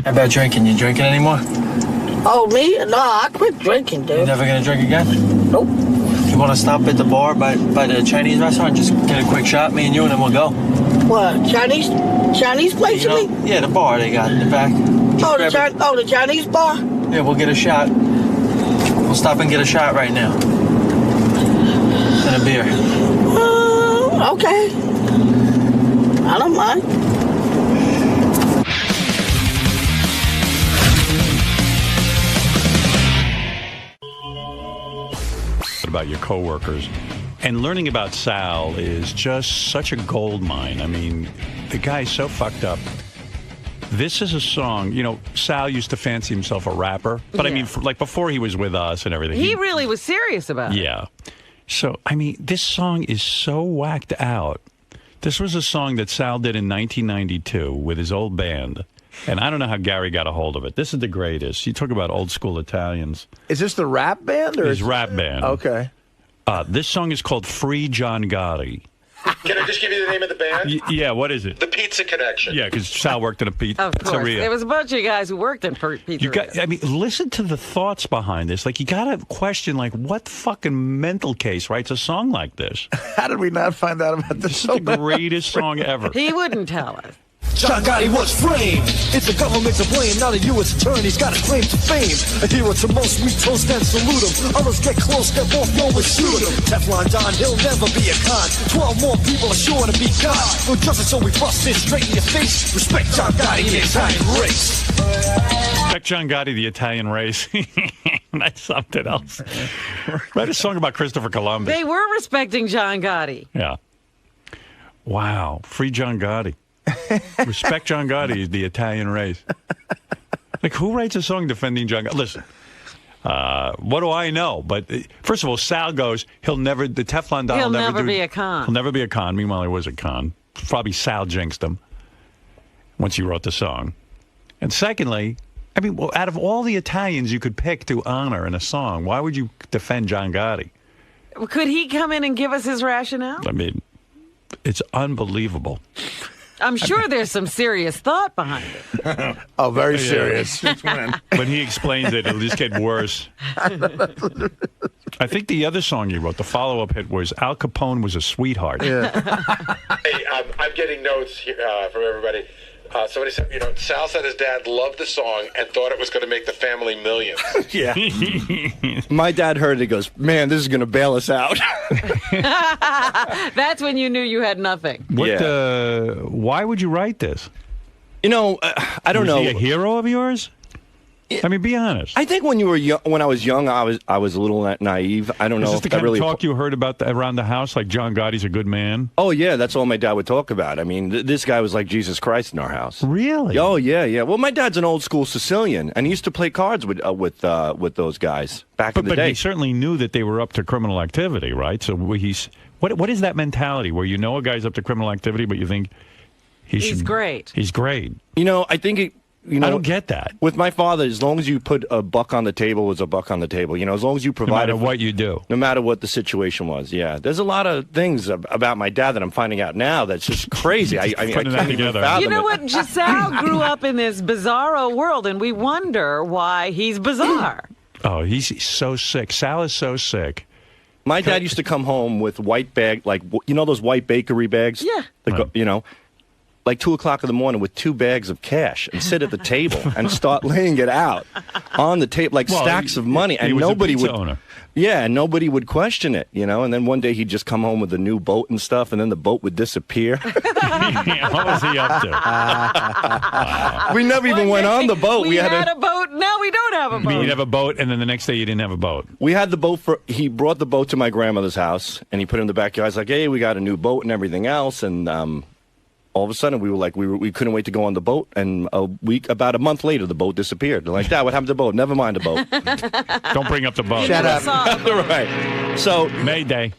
How about drinking? You drinking anymore? Oh, me? No, I quit drinking, dude. You never gonna drink again? Nope. You wanna stop at the bar by the Chinese restaurant? Just get a quick shot, me and you, and then we'll go. What, Chinese place, you mean? Yeah, the bar they got in the back. The Chinese bar? Yeah, we'll get a shot. We'll stop and get a shot right now. And a beer. Okay. I don't mind. About your coworkers, and learning about Sal is just such a gold mine. I mean, the guy's so fucked up. This is a song, you know, Sal used to fancy himself a rapper, but I mean, like before he was with us and everything. He really was serious about it. Yeah. So, I mean, this song is so whacked out. This was a song that Sal did in 1992 with his old band. And I don't know how Gary got a hold of it. This is the greatest. You talk about old school Italians. Is this the rap band? Or his rap band. Okay. This song is called Free John Gotti. Can I just give you the name of the band? Yeah, what is it? The Pizza Connection. Yeah, because Sal worked in a pizzeria. Of course. There was a bunch of guys who worked in pizzeria. I mean, listen to the thoughts behind this. Like, you got to question, like, what fucking mental case writes a song like this? How did we not find out about this? This is the greatest song ever. He wouldn't tell us. John Gotti was framed. It's the government to blame. Now the U.S. attorney's got a claim to fame. A hero to most, we toast and salute him. Others get close, step off, no one shoot him. Teflon Don, he'll never be a con. 12 more people are sure to be God. No justice, so we bust it straight in your face. Respect John Gotti, the Italian race. Respect John Gotti, the Italian race. That's something else. Write a song about Christopher Columbus. They were respecting John Gotti. Yeah. Wow. Free John Gotti. Respect John Gotti, the Italian race. Like, who writes a song defending John Gotti? Listen, what do I know? But first of all, Sal goes, the Teflon Don will never be a con. He'll never be a con. Meanwhile, he was a con. Probably Sal jinxed him once he wrote the song. And secondly, I mean, well, out of all the Italians you could pick to honor in a song, why would you defend John Gotti? Could he come in and give us his rationale? I mean, it's unbelievable. I'm sure there's some serious thought behind it. Oh, very serious. When he explains it, it'll just get worse. I think the other song he wrote, the follow-up hit, was Al Capone was a sweetheart. Yeah. Hey, I'm getting notes here, from everybody. Somebody said, Sal said his dad loved the song and thought it was going to make the family millions. Yeah. My dad heard it. He goes, man, this is going to bail us out. That's when you knew you had nothing. Why would you write this? I don't know. Was he a hero of yours? I mean, be honest. I think when you were young, when I was young, I was a little naive. I don't know. Is this the kind of talk you heard about around the house, like John Gotti's a good man? Oh yeah, that's all my dad would talk about. I mean, this guy was like Jesus Christ in our house. Really? Oh yeah. Well, my dad's an old school Sicilian, and he used to play cards with those guys back in the day. But he certainly knew that they were up to criminal activity, right? So what is that mentality where you know a guy's up to criminal activity, but you think he's great? He's great. I think I don't get that. With my father, as long as you put a buck on the table, was a buck on the table. As long as you provide. No matter what you do. No matter what the situation was, yeah. There's a lot of things about my dad that I'm finding out now that's just crazy. I can't even fathom You know what? Sal grew up in this bizarro world, and we wonder why he's bizarre. Oh, he's so sick. Sal is so sick. My dad used to come home with white bag, like, those white bakery bags? Yeah. Like 2 o'clock in the morning with 2 bags of cash and sit at the table and start laying it out on the table, like stacks of money. And nobody would. Owner. Yeah, and nobody would question it, And then one day he'd just come home with a new boat and stuff, and then the boat would disappear. What was he up to? Wow. We never even went on the boat. We had a boat. Now we don't have a boat. You'd have a boat, and then the next day you didn't have a boat. We had the boat he brought the boat to my grandmother's house, and he put it in the backyard. I was like, hey, we got a new boat and everything else, and all of a sudden, we were like, we couldn't wait to go on the boat, and about a month later, the boat disappeared. They're like, Dad, what happened to the boat? Never mind the boat. Don't bring up the boat. Shut up. Right. So Mayday.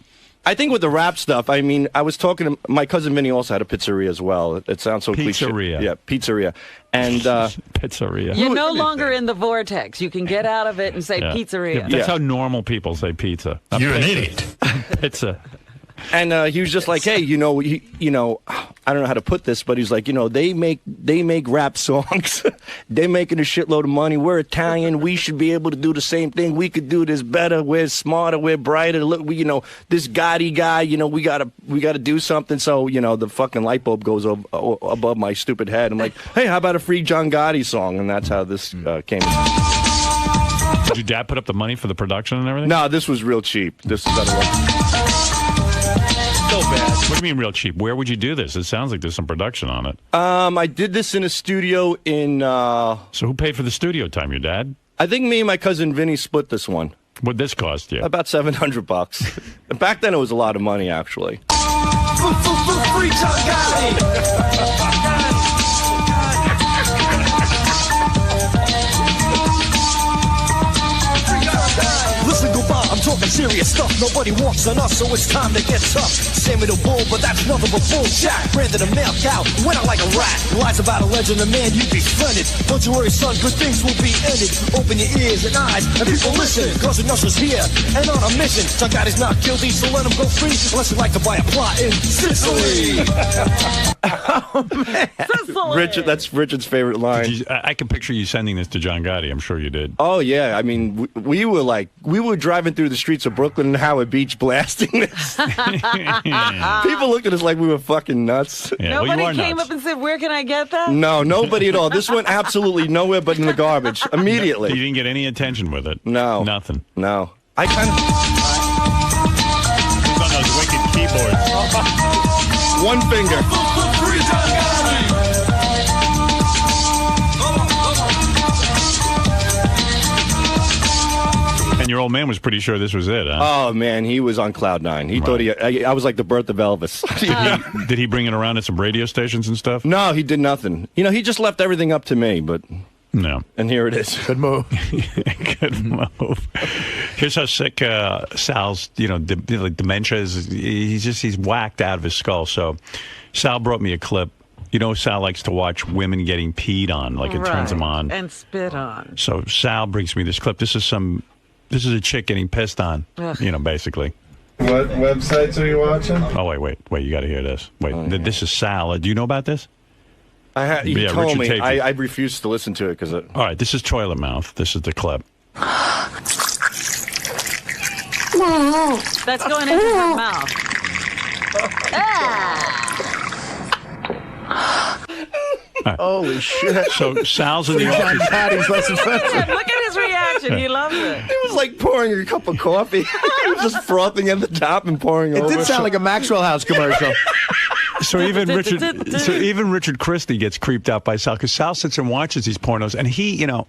I think with the rap stuff, I mean, I was talking to my cousin Vinny also had a pizzeria as well. It sounds so cliche. Pizzeria. Yeah, pizzeria. And pizzeria. You're no longer in the vortex. You can get out of it and say pizzeria. Yeah, that's how normal people say pizza. You're an idiot. Pizza. And he was just like, hey, I don't know how to put this, but he's like, they make rap songs. They're making a shitload of money. We're Italian. We should be able to do the same thing. We could do this better. We're smarter. We're brighter. Look, this Gotti guy. We gotta do something. So the fucking light bulb goes above my stupid head. I'm like, hey, how about a free John Gotti song? And that's how this came. Did your dad put up the money for the production and everything? No, this was real cheap. This is so bad. What do you mean real cheap? Where would you do this? It sounds like there's some production on it. I did this in a studio in... So who paid for the studio time, your dad? I think me and my cousin Vinny split this one. What'd this cost you? About $700. Back then it was a lot of money, actually. Free John Gotti. Listen, go by, I'm talking serious stuff. Nobody walks on us, so it's time to get tough. Sammy the bull, but that's nothing but bullshit. Brandon a male cow, went out like a rat. Lies about a legend, a man you befriended. Don't you worry, son, good things will be ended. Open your ears and eyes, and people listen. Cause the Usher's here, and on a mission. John Gotti's not guilty, so let him go free. Unless you like to buy a plot in Sicily. Oh, man. Richard, that's Richard's favorite line. I can picture you sending this to John Gotti. I'm sure you did. Oh, yeah. I mean, we were driving through the streets of Brooklyn and Howard Beach blasting this. People looked at us like we were fucking nuts. Yeah, nobody came up and said, where can I get that? No, nobody at all. This went absolutely nowhere but in the garbage immediately. You didn't get any attention with it? No. Nothing? No. I kind of... on those wicked keyboards. One finger. And your old man was pretty sure this was it, huh? Oh, man, he was on cloud nine. He thought I was like the birth of Elvis. Did he bring it around at some radio stations and stuff? No, he did nothing. He just left everything up to me, but... No. And here it is. Good move. Good move. Here's how sick Sal's, dementia is. He's whacked out of his skull. So Sal brought me a clip. Sal likes to watch women getting peed on. Like, it turns him on. And spit on. So Sal brings me this clip. This is a chick getting pissed on, basically. What websites are you watching? Oh, wait. You got to hear this. This is Sal. Do you know about this? You told Richard me. I refused to listen to it because... All right, this is Toilet Mouth. This is the clip. That's going into her mouth. Holy shit. So Sal's in the office. Patty's less offensive. Look at his reaction. He loves it. It was like pouring a cup of coffee. He was just frothing at the top and pouring over. It did sound like a Maxwell House commercial. So even Richard Christie gets creeped out by Sal because Sal sits and watches these pornos, and he, the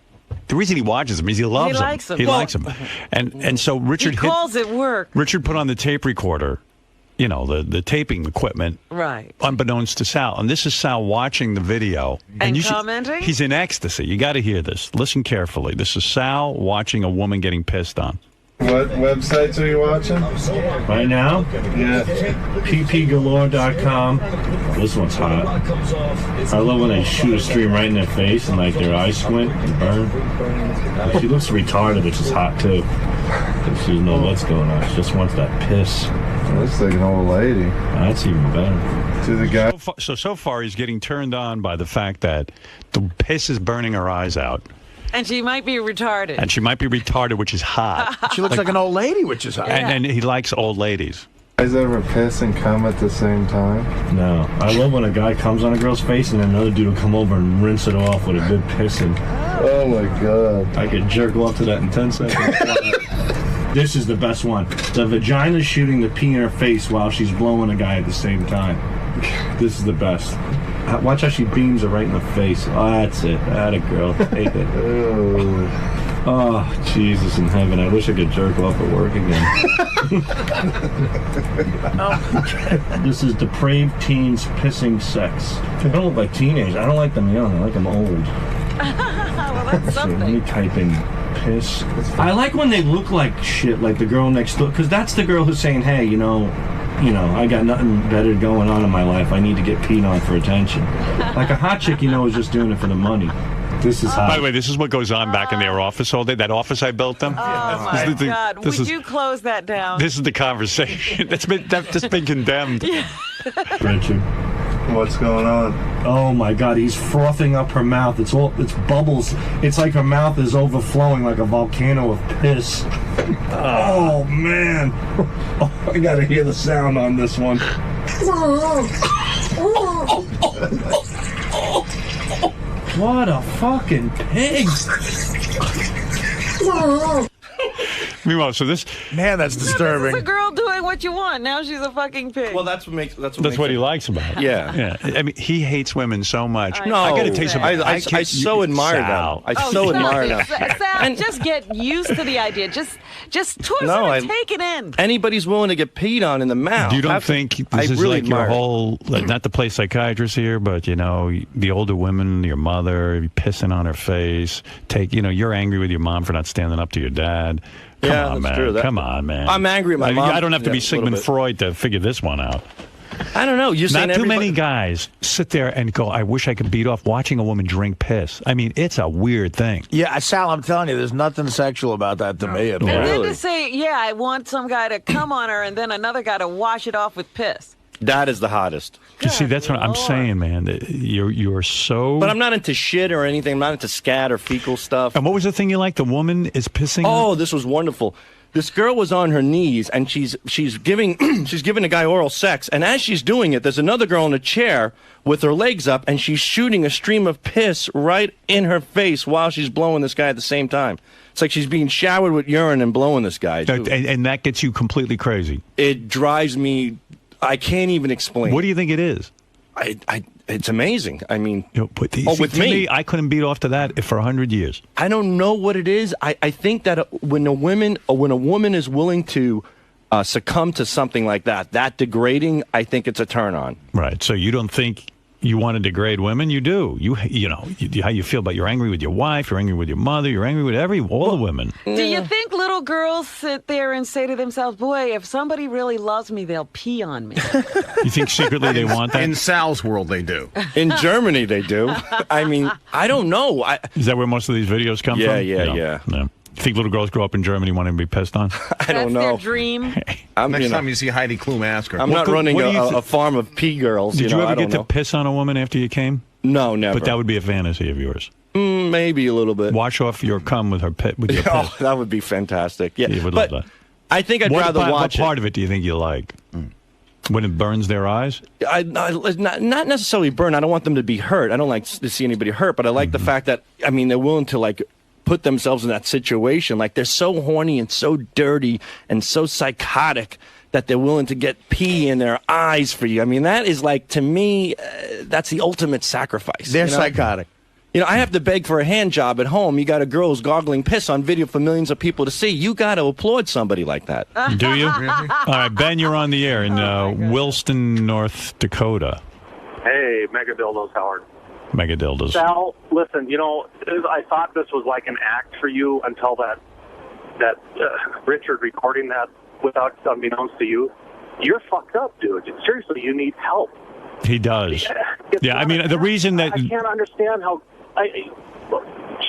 reason he watches them is he loves them. He likes them. And so Richard calls it work. Richard put on the tape recorder, the taping equipment, right? Unbeknownst to Sal, and this is Sal watching the video and commenting. He's in ecstasy. You got to hear this. Listen carefully. This is Sal watching a woman getting pissed on. What websites are you watching? Right now? Yeah. ppgalore.com. This one's hot. I love when they shoot a stream right in their face and like their eyes squint and burn. She looks retarded, which is hot too. She doesn't know what's going on. She just wants that piss. Looks like an old lady. That's even better. To the guy. So far, he's getting turned on by the fact that the piss is burning her eyes out. And she might be retarded. Which is hot. She looks like an old lady, which is hot. And he likes old ladies. Guys ever piss and come at the same time? No. I love when a guy comes on a girl's face and then another dude will come over and rinse it off with a good pissing. Oh my god. I could jerk off to that in 10 seconds. This is the best one. The vagina shooting the pee in her face while she's blowing a guy at the same time. This is the best. Watch how she beams her right in the face. Oh, that's it. Atta girl. Take it. Oh, Jesus in heaven. I wish I could jerk off at work again. This is depraved teens pissing sex. They don't look like teenagers. I don't like them young. I like them old. Well, that's something. Let me type in piss. I like when they look like shit, like the girl next door, because that's the girl who's saying, hey, I got nothing better going on in my life. I need to get peed on for attention. Like a hot chick, is just doing it for the money. This is hot. By the way, this is what goes on back in their office all day. That office I built them. Oh my God! Would you close that down? This is the conversation that's been condemned. Yeah. Richard. What's going on? Oh my God, he's frothing up her mouth. It's bubbles. It's like her mouth is overflowing like a volcano of piss. Oh man. Oh, I gotta hear the sound on this one. What a fucking pig. Meanwhile, so this man, that's disturbing. This is a girl doing what you want. Now she's a fucking pig. Well, that's what he likes about it. Yeah. I mean, he hates women so much. No, I got to tell you something. I so admire Sal. them. I so admire them. Sal, just get used to the idea. Just twist it and take it in. Anybody's willing to get peed on in the mouth. You don't think this is really like your whole, not to play psychiatrist here, but, the older women, your mother, pissing on her face, you're angry with your mom for not standing up to your dad. Come on, man. True. Come on, man. I'm angry at my mom. I don't have to be Sigmund Freud to figure this one out. I don't know. Not too many guys sit there and go, I wish I could beat off watching a woman drink piss. I mean, it's a weird thing. Yeah, Sal, I'm telling you, there's nothing sexual about that to me at all. And then to say, I want some guy to come on her and then another guy to wash it off with piss. That is the hottest. You see, that's what I'm saying, man. You're so... But I'm not into shit or anything. I'm not into scat or fecal stuff. And what was the thing you liked? The woman is pissing? Oh, this was wonderful. This girl was on her knees, and she's giving she's giving a guy oral sex. And as she's doing it, there's another girl in a chair with her legs up, and she's shooting a stream of piss right in her face while she's blowing this guy at the same time. It's like she's being showered with urine and blowing this guy. And that gets you completely crazy. It drives me... I can't even explain. What do you think it is? It's amazing. I mean, with me, I couldn't beat off to that for 100 years. I don't know what it is. I think that when a woman is willing to succumb to something like that degrading, I think it's a turn on. Right. So you don't think you want to degrade women? You do. How you feel about you're angry with your wife, you're angry with your mother, you're angry with all the women. Do you think little girls sit there and say to themselves, boy, if somebody really loves me, they'll pee on me? You think secretly they want that? In Sal's world, they do. In Germany, they do. I mean, I don't know. Is that where most of these videos come from? Yeah. No. You think little girls grow up in Germany wanting to be pissed on? I don't know. That's their dream. Next time you see Heidi Klum, ask her. I'm not running a farm of pee girls. Did you ever get to piss on a woman after you came? No, never. But that would be a fantasy of yours. Maybe a little bit. Wash off your cum with your piss. Oh, that would be fantastic. Yeah, you would love that. I think I'd rather watch What part of it do you think you like? When it burns their eyes? Not necessarily burn. I don't want them to be hurt. I don't like to see anybody hurt, but I like the fact that, they're willing to, put themselves in that situation. Like, they're so horny and so dirty and so psychotic that they're willing to get pee in their eyes for you. I mean, that is, to me, that's the ultimate sacrifice. They're psychotic. I have to beg for a hand job at home. You got a girl who's gargling piss on video for millions of people to see. You got to applaud somebody like that. Do you? All right, Ben, you're on the air in Williston, North Dakota. Hey, Mega Dildos, Howard. Mega Dildos. Sal, listen, I thought this was like an act for you until that Richard recording that without unbeknownst to you. You're fucked up, dude. Seriously, you need help. He does. Yeah, the reason that... I can't understand how...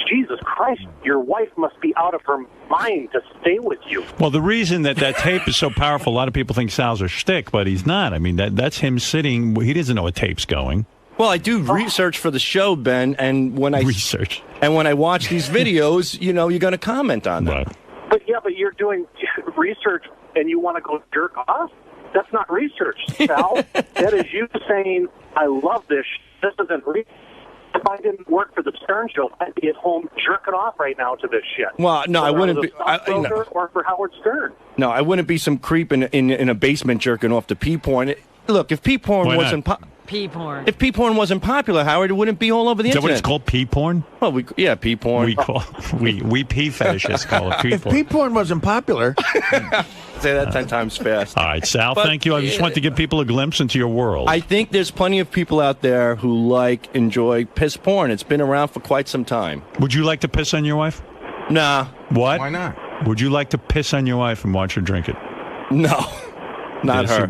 Jesus Christ, your wife must be out of her mind to stay with you. Well, the reason that tape is so powerful, a lot of people think Sal's a shtick, but he's not. That's him sitting... He doesn't know a tape's going. Well, I do research for the show, Ben, and when I watch these videos, you're going to comment on them. Right. But you're doing research and you want to go jerk off? That's not research, Sal. That is you saying, I love this. This isn't research. If I didn't work for the Stern Show, I'd be at home jerking off right now to this shit. Well, no, I wouldn't be. Or for Howard Stern. No, I wouldn't be some creep in a basement jerking off to pee porn. Look, if pee porn wasn't... Pee porn. If pee porn wasn't popular, Howard, it wouldn't be all over the internet. Is that what it's called, pee porn? Well, pee porn. We pee fetishists call it pee porn. If pee porn wasn't popular... Say that 10 times fast. All right, Sal, thank you. I just want to give people a glimpse into your world. I think there's plenty of people out there who enjoy piss porn. It's been around for quite some time. Would you like to piss on your wife? Nah. What? Why not? Would you like to piss on your wife and watch her drink it? No. Not her.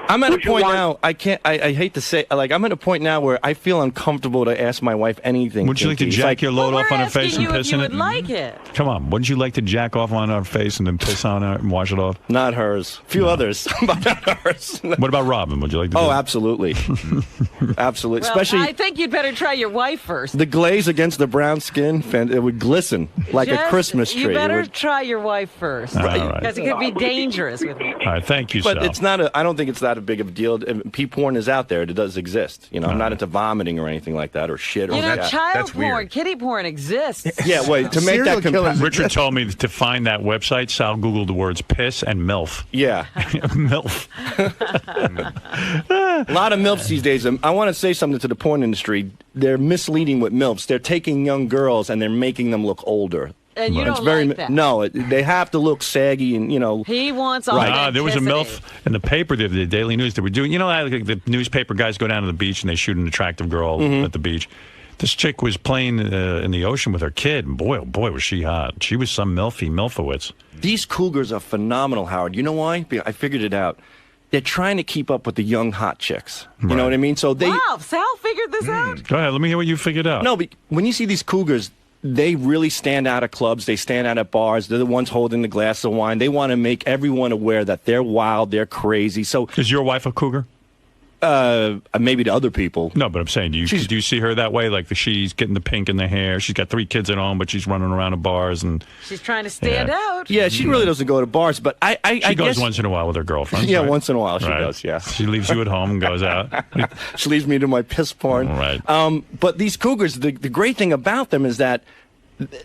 I'm at a Would you point want- now. I can't. I hate to say. Like, I'm at a point now where I feel uncomfortable to ask my wife anything. Would you like to kinky. It's jack like, your load Well, off on we're her face asking and you piss if you in would it? like it. Come on, wouldn't you like to jack off on her face and then piss on her and wash it off? Not hers. A few others, but not hers. What about Robin? Would you like to? Oh, do absolutely, absolutely. Well, Especially I think you'd better try your wife first. the glaze against the brown skin. It would glisten like a Just- Christmas tree. You It better would- try your wife first. All right. Because it could be dangerous with you. All right, thank you, But Sal. it's not. I don't think it's that a big of a deal. Pee porn is out there. It does exist. You know, I'm not into vomiting or anything like that or shit. Or You know, that. child porn, kitty porn exists. Yeah, wait. To make that Richard told me to find that website. Sal Googled the words piss and MILF. Yeah. MILF. A lot of MILFs these days. I want to say something to the porn industry. They're misleading with MILFs. They're taking young girls and they're making them look older. And you It's don't very, like that. No, they have to look saggy and, you know. He wants all Right. that. There was a MILF in the paper, the Daily News. They were doing, you know, how the newspaper guys go down to the beach and they shoot an attractive girl at the beach. This chick was playing in the ocean with her kid, and boy, oh boy, was she hot. She was some Milfowitz. These cougars are phenomenal, Howard. You know why? I figured it out. They're trying to keep up with the young hot chicks. You know what I mean? So they. Wow, Sal figured this out? Go ahead, let me hear what you figured out. No, but when you see these cougars, they really stand out at clubs. They stand out at bars. They're the ones holding the glass of wine. They want to make everyone aware that they're wild, they're crazy. So is your wife a cougar? Maybe to other people. No, but I'm saying, do you see her that way? Like she's getting the pink in the hair. She's got 3 kids at home, but she's running around at bars and She's trying to stand out. Yeah, she really doesn't go to bars, but I she goes guess, once in a while with her girlfriend. Yeah, right? once in a while she Right. does. Yeah, she leaves you at home and goes out. She leaves me to my piss porn. Right. But these cougars, the great thing about them is that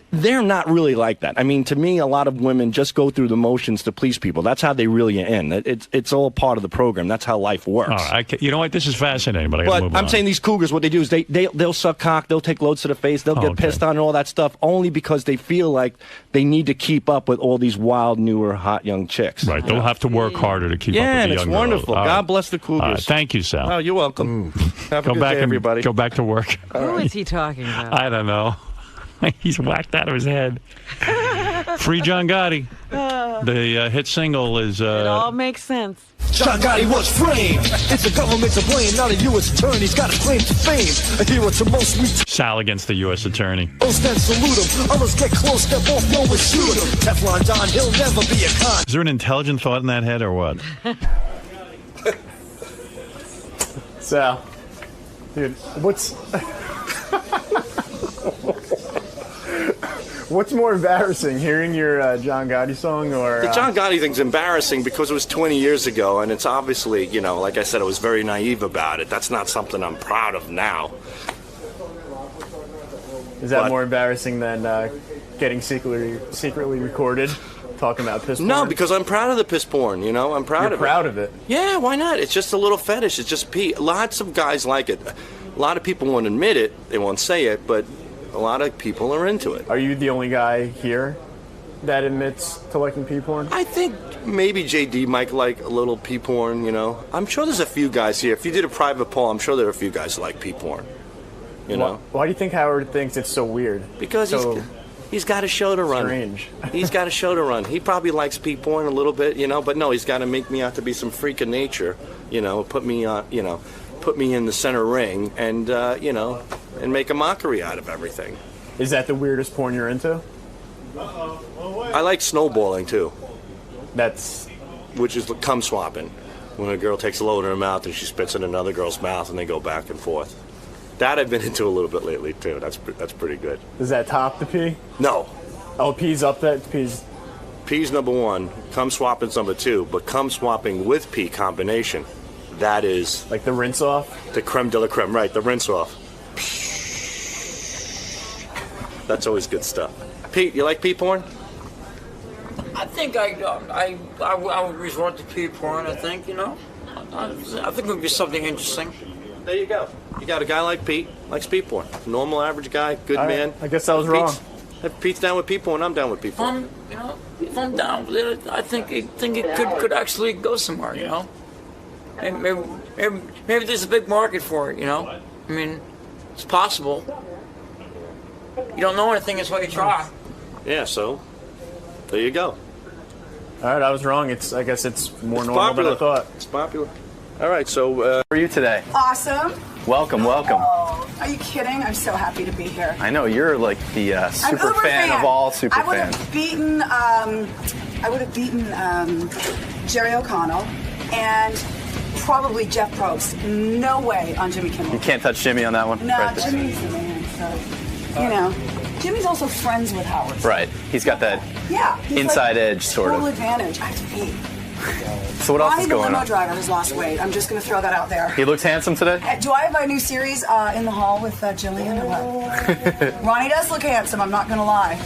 they're not really like that. I mean, to me, a lot of women just go through the motions to please people. That's how they really in. It's all part of the program. That's how life works. All right, you know what? This is fascinating, but I gotta move on. I'm saying these cougars, what they do is they'll suck cock, they'll take loads to the face, they'll get pissed on and all that stuff, only because they feel like they need to keep up with all these wild, newer, hot young chicks. Right, they'll have to work harder to keep up with the and young it's girls. wonderful. All God right. bless the cougars. All right, thank you, Sal. Oh, you're welcome. Have a good day, everybody. Go back to work. Who is he talking about? I don't know. He's whacked out of his head. Free John Gotti. The hit single is. It all makes sense. John Gotti was framed. It's the government to blame, not a U.S. attorney's got a claim to fame. A hero to most we Sal against the U.S. Attorney. toast and salute him. Others get close, step off, no one shoot him. Teflon Don, he'll never be a con. Is there an intelligent thought in that head or what? Sal, dude, what's more embarrassing, hearing your John Gotti song or... The John Gotti thing's embarrassing because it was 20 years ago, and it's obviously, you know, like I said, I was very naive about it. That's not something I'm proud of now. Is that more embarrassing than getting secretly recorded talking about piss porn? No, because I'm proud of the piss porn, you know? I'm proud You're proud of it? Yeah, why not? It's just a little fetish. It's just pee. Lots of guys like it. A lot of people won't admit it. They won't say it, but a lot of people are into it. Are you the only guy here that admits to liking pee porn? I think maybe JD might like a little pee porn, you know? I'm sure there's a few guys here. If you did a private poll, I'm sure there are a few guys who like pee porn. You know? Why do you think Howard thinks it's so weird? Because he's got a show to run. Strange. He's got a show to run. He probably likes pee porn a little bit, you know, but no, he's got to make me out to be some freak of nature, you know, put me in the center ring and, you know, and make a mockery out of everything. Is that the weirdest porn you're into? I like snowballing, too. Which is cum swapping. When a girl takes a load in her mouth and she spits in another girl's mouth and they go back and forth. That I've been into a little bit lately, too. That's pretty good. Does that top the pee? No. Oh, pee's up that? Pee's number 1. Cum swapping's number 2. But cum swapping with pee combination, that is... Like the rinse off? The creme de la creme, right, the rinse off. That's always good stuff. Pete, you like pee porn? I think I would resort to pee porn, I think, you know. I think it would be something interesting. There you go. You got a guy like Pete, likes pee porn. Normal, average guy, good man. I guess I was wrong. If Pete's down with pee porn, I'm down with pee porn. If I'm down with it, I think it could actually go somewhere, you know. And maybe there's a big market for it, you know. I mean, it's possible. You don't know anything until you try. Yeah, so there you go. All right, I was wrong. I guess it's more normal than I thought. It's popular. All right, so how are you today? Awesome. Welcome, welcome. Oh, are you kidding? I'm so happy to be here. I know, you're like the super fan of all super I would fans. have beaten Jerry O'Connell and probably Jeff Probst. No way on Jimmy Kimmel. You can't touch Jimmy on that one? No, Right. Jimmy's the man, so, you know. Jimmy's also friends with Howard. Right, he's got that he's inside like edge, sort of. Full advantage. I have to pee. So what else Ronnie, is the going limo on? driver, has lost weight. I'm just going to throw that out there. He looks handsome today? Do I have my new series in the hall with Jillian or what? Ronnie does look handsome, I'm not going to lie.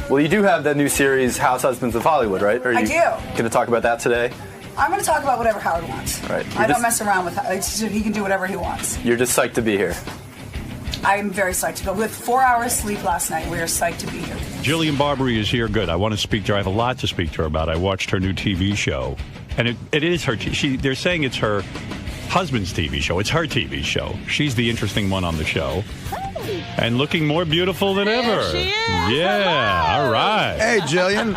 Well, you do have that new series, House Husbands of Hollywood, right? Are you I do. Going to talk about that today? I'm going to talk about whatever Howard wants. Right. I don't mess around with Howard. He can do whatever he wants. You're just psyched to be here. I'm very psyched to go. With 4 hours sleep last night, we are psyched to be here. Jillian Barbary is here. Good. I want to speak to her. I have a lot to speak to her about. I watched her new TV show, and it is her. They're saying it's her husband's TV show. It's her TV show. She's the interesting one on the show. And looking more beautiful than ever. She is. Yeah. All right. Hey, Jillian.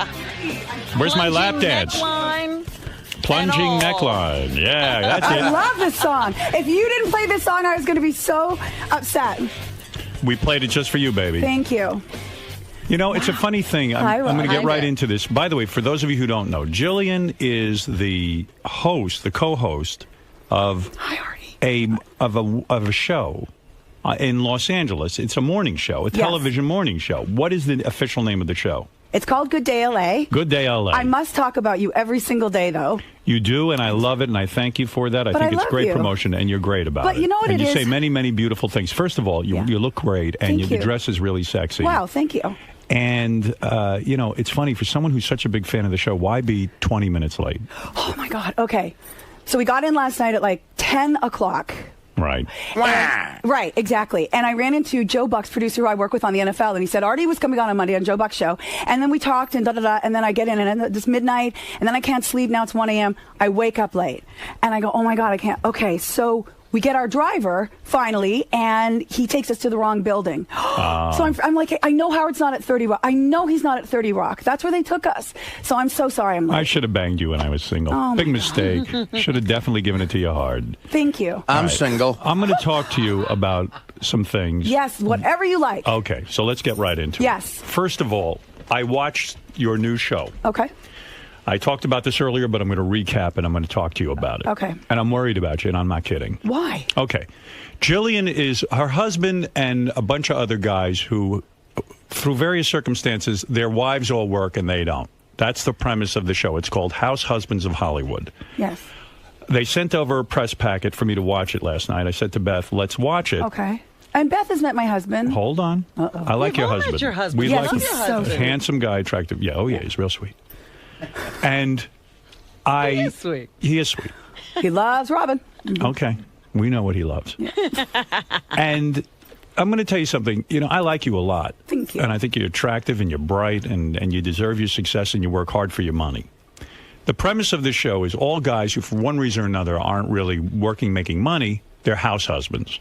Where's my lap dance? Neckline. Plunging neckline. Yeah, that's it. I love this song. If you didn't play this song, I was going to be so upset. We played it just for you, baby. Thank you. You know, it's a funny thing. I'm going to get right into this. By the way, for those of you who don't know, Jillian is the host, the co-host of a show in Los Angeles. It's a morning show, a television morning show. What is the official name of the show? It's called Good Day LA. Good Day LA. I must talk about you every single day, though. You do, and I love it, and I thank you for that. I think it's great promotion, and you're great about it. But you know what and it you is? say many, many beautiful things. First of all, you look great, and Thank the you. dress is really sexy. Wow, thank you. And, you know, it's funny, for someone who's such a big fan of the show, why be 20 minutes late? Oh, my God. Okay. So we got in last night at like 10 o'clock. Right. Right, exactly. And I ran into Joe Buck's producer, who I work with on the NFL, and he said Artie was coming on Monday on Joe Buck's show. And then we talked and da-da-da, and then I get in, and it's midnight, and then I can't sleep. Now it's 1 a.m. I wake up late. And I go, oh, my God, I can't. Okay, so we get our driver, finally, and he takes us to the wrong building. So I'm like, I know Howard's not at 30 Rock. I know he's not at 30 Rock. That's where they took us. So I'm so sorry. I should have banged you when I was single. Oh, big my mistake. Should have definitely given it to you hard. Thank you. I'm single. I'm going to talk to you about some things. Yes, whatever you like. Okay, so let's get right into it. Yes. First of all, I watched your new show. Okay. I talked about this earlier, but I'm going to recap and I'm going to talk to you about it. Okay. And I'm worried about you, and I'm not kidding. Why? Okay. Jillian is her husband and a bunch of other guys who, through various circumstances, their wives all work and they don't. That's the premise of the show. It's called House Husbands of Hollywood. Yes. They sent over a press packet for me to watch it last night. I said to Beth, let's watch it. Okay. And Beth has met my husband. Hold on. Uh-oh. I like We've your all met husband. your husband. We Yes, like he's him. so sweet. Handsome guy, attractive. Yeah, he's real sweet. And He is sweet. He is sweet. He loves Robin. Okay. We know what he loves. And I'm going to tell you something. You know, I like you a lot. Thank you. And I think you're attractive and you're bright and you deserve your success and you work hard for your money. The premise of this show is all guys who, for one reason or another, aren't really working, making money, they're house husbands.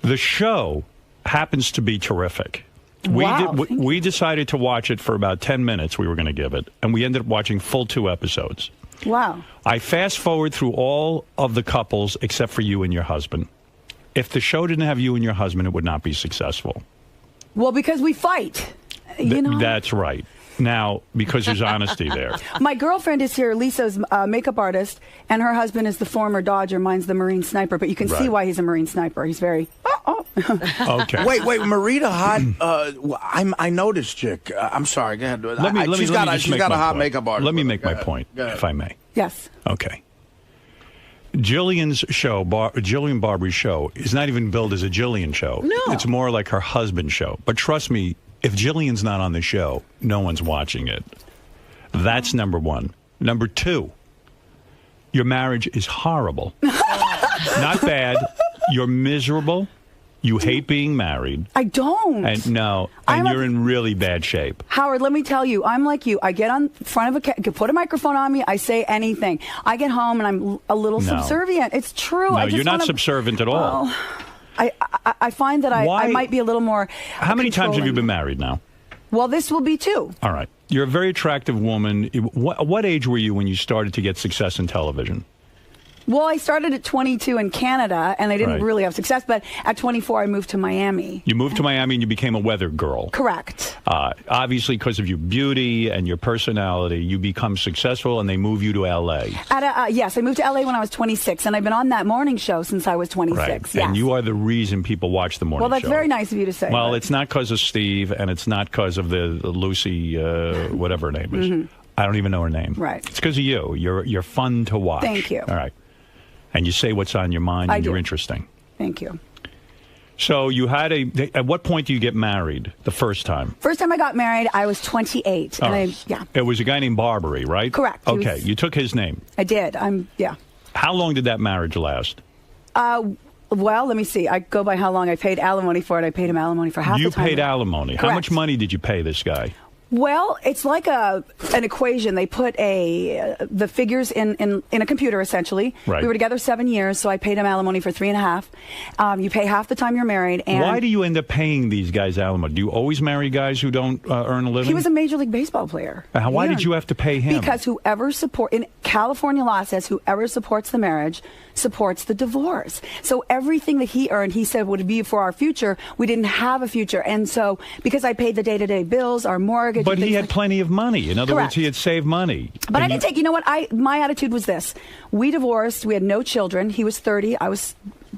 The show happens to be terrific. We decided to watch it for about 10 minutes. We were going to give it. And we ended up watching full 2 episodes. Wow. I fast forward through all of the couples except for you and your husband. If the show didn't have you and your husband, it would not be successful. Well, because we fight. You know? That's right. Now, because there's honesty there. My girlfriend is here, Lisa's makeup artist, and her husband is the former Dodger. Mine's the Marine sniper, but you can see why he's a Marine sniper. He's very... Okay. Wait, Marita Hot. I noticed, chick. I'm sorry. Go ahead. She's got a hot makeup artist. Let me make my point, if I may. Yes. Okay. Jillian's show, Jillian Barbary's show, is not even billed as a Jillian show. No. It's more like her husband's show. But trust me, if Jillian's not on the show, no one's watching it. That's number one. Number two, your marriage is horrible. Not bad. You're miserable. You hate being married. I don't. And you're in really bad shape. Howard, let me tell you, I'm like you. I get on front of put a microphone on me, I say anything. I get home and I'm a little subservient. It's true. No, you're not subservient at all. Well, I find that I might be a little more How many times have you been married now? Well, this will be 2. All right. You're a very attractive woman. What age were you when you started to get success in television? Well, I started at 22 in Canada, and I didn't Right. really have success. But at 24, I moved to Miami. You moved to Miami and you became a weather girl. Correct. Obviously, because of your beauty and your personality, you become successful, and they move you to L.A. Yes, I moved to LA when I was 26, and I've been on that morning show since I was 26. Right. Yes. And you are the reason people watch the morning show. Well, that's very nice of you to say. Well, but- it's not because of Steve, and it's not because of the Lucy, whatever her name is. Mhm. I don't even know her name. Right. It's because of you. You're fun to watch. Thank you. All right. And you say what's on your mind, I and do. you're interesting. Thank you. So you had at what point do you get married the first time? First time I got married, I was 28, and Oh. It was a guy named Barbary, right? Correct. He Okay, was- you took his name. I did. Yeah. How long did that marriage last? Well, let me see. I go by how long I paid alimony for it. I paid him alimony for half You the time. paid alimony. How Correct. much money did you pay this guy? Well, it's like an equation. They put the figures in a computer, essentially. Right. We were together 7 years, so I paid him alimony for 3.5. You pay half the time you're married. And Why do you end up paying these guys alimony? Do you always marry guys who don't earn a living? he was a Major League Baseball player. Why did you have to pay him? Because in California law says whoever supports the marriage supports the divorce. So everything that he earned, he said would be for our future. We didn't have a future. And so because I paid the day-to-day bills, our mortgage. But and he things had plenty of money. In other words, Correct. he had saved money. But And I didn't take, you know what? My attitude was this. We divorced. We had no children. He was 30. I was,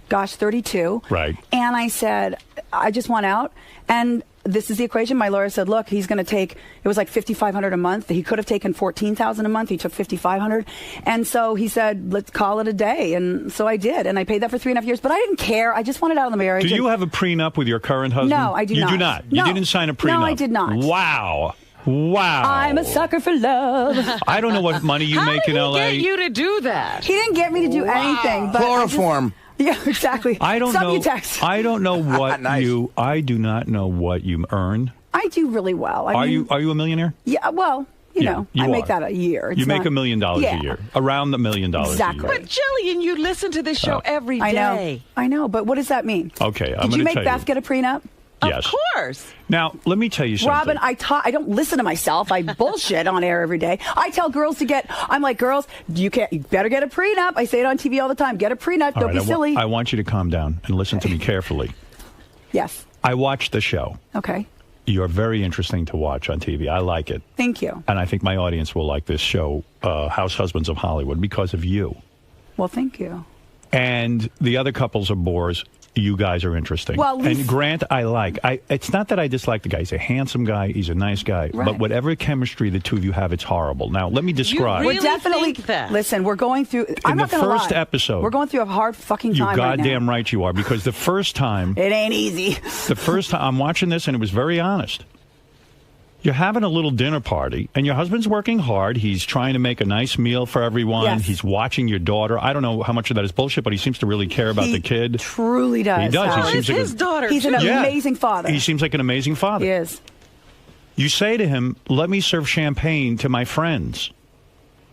32. Right. And I said, I just want out. And this is the equation. My lawyer said, look, he's going to take, it was like $5,500 a month. He could have taken $14,000 a month. He took $5,500. And so he said, let's call it a day. And so I did. And I paid that for 3.5 years. But I didn't care. I just wanted out of the marriage. Do you have a prenup with your current husband? No, I do not. You do not? You No. didn't sign a prenup? No, I did not. Wow. Wow. I'm a sucker for love. I don't know what money you make in L.A. Get you to do that. He didn't get me to do anything. But Chloroform. Yeah, exactly. I don't know. Subutex. I don't know what Nice. I do not know what you earn. I do really well. Are you a millionaire? Yeah, well, you know, you I make are. that a year. It's You make not- $1 million Yeah. a year. Around the $1 million Exactly. a year. But Jillian, you listen to this show every day. I know, but what does that mean? Okay, I'm Did you going to make tell Beth you. get a prenup? Yes. Of course. Now, let me tell you something. Robin, I don't listen to myself. I bullshit on air every day. I tell girls I'm like, girls, you better get a prenup. I say it on TV all the time. Get a prenup. All Don't right, be silly. I want you to calm down and listen to me carefully. Yes. I watched the show. Okay. You're very interesting to watch on TV. I like it. Thank you. And I think my audience will like this show, House Husbands of Hollywood, because of you. Well, thank you. And the other couples are bores. You guys are interesting. Well, at least- and Grant, I like. It's not that I dislike the guy. He's a handsome guy. He's a nice guy. Right. But whatever chemistry the two of you have, it's horrible. Now, let me describe. We're definitely. Listen, we're going through. I'm not the going to lie. first episode, we're going through a hard fucking You time right now. goddamn right you are. Because the first time, It ain't easy. the first time I'm watching this, and it was very honest. You're having a little dinner party, and your husband's working hard. He's trying to make a nice meal for everyone. Yes. He's watching your daughter. I don't know how much of that is bullshit, but he seems to really care about the kid. Truly does. He does. Howard. He seems like his daughter, He's an too. Yeah. amazing father. He seems like an amazing father. He is. You say to him, let me serve champagne to my friends.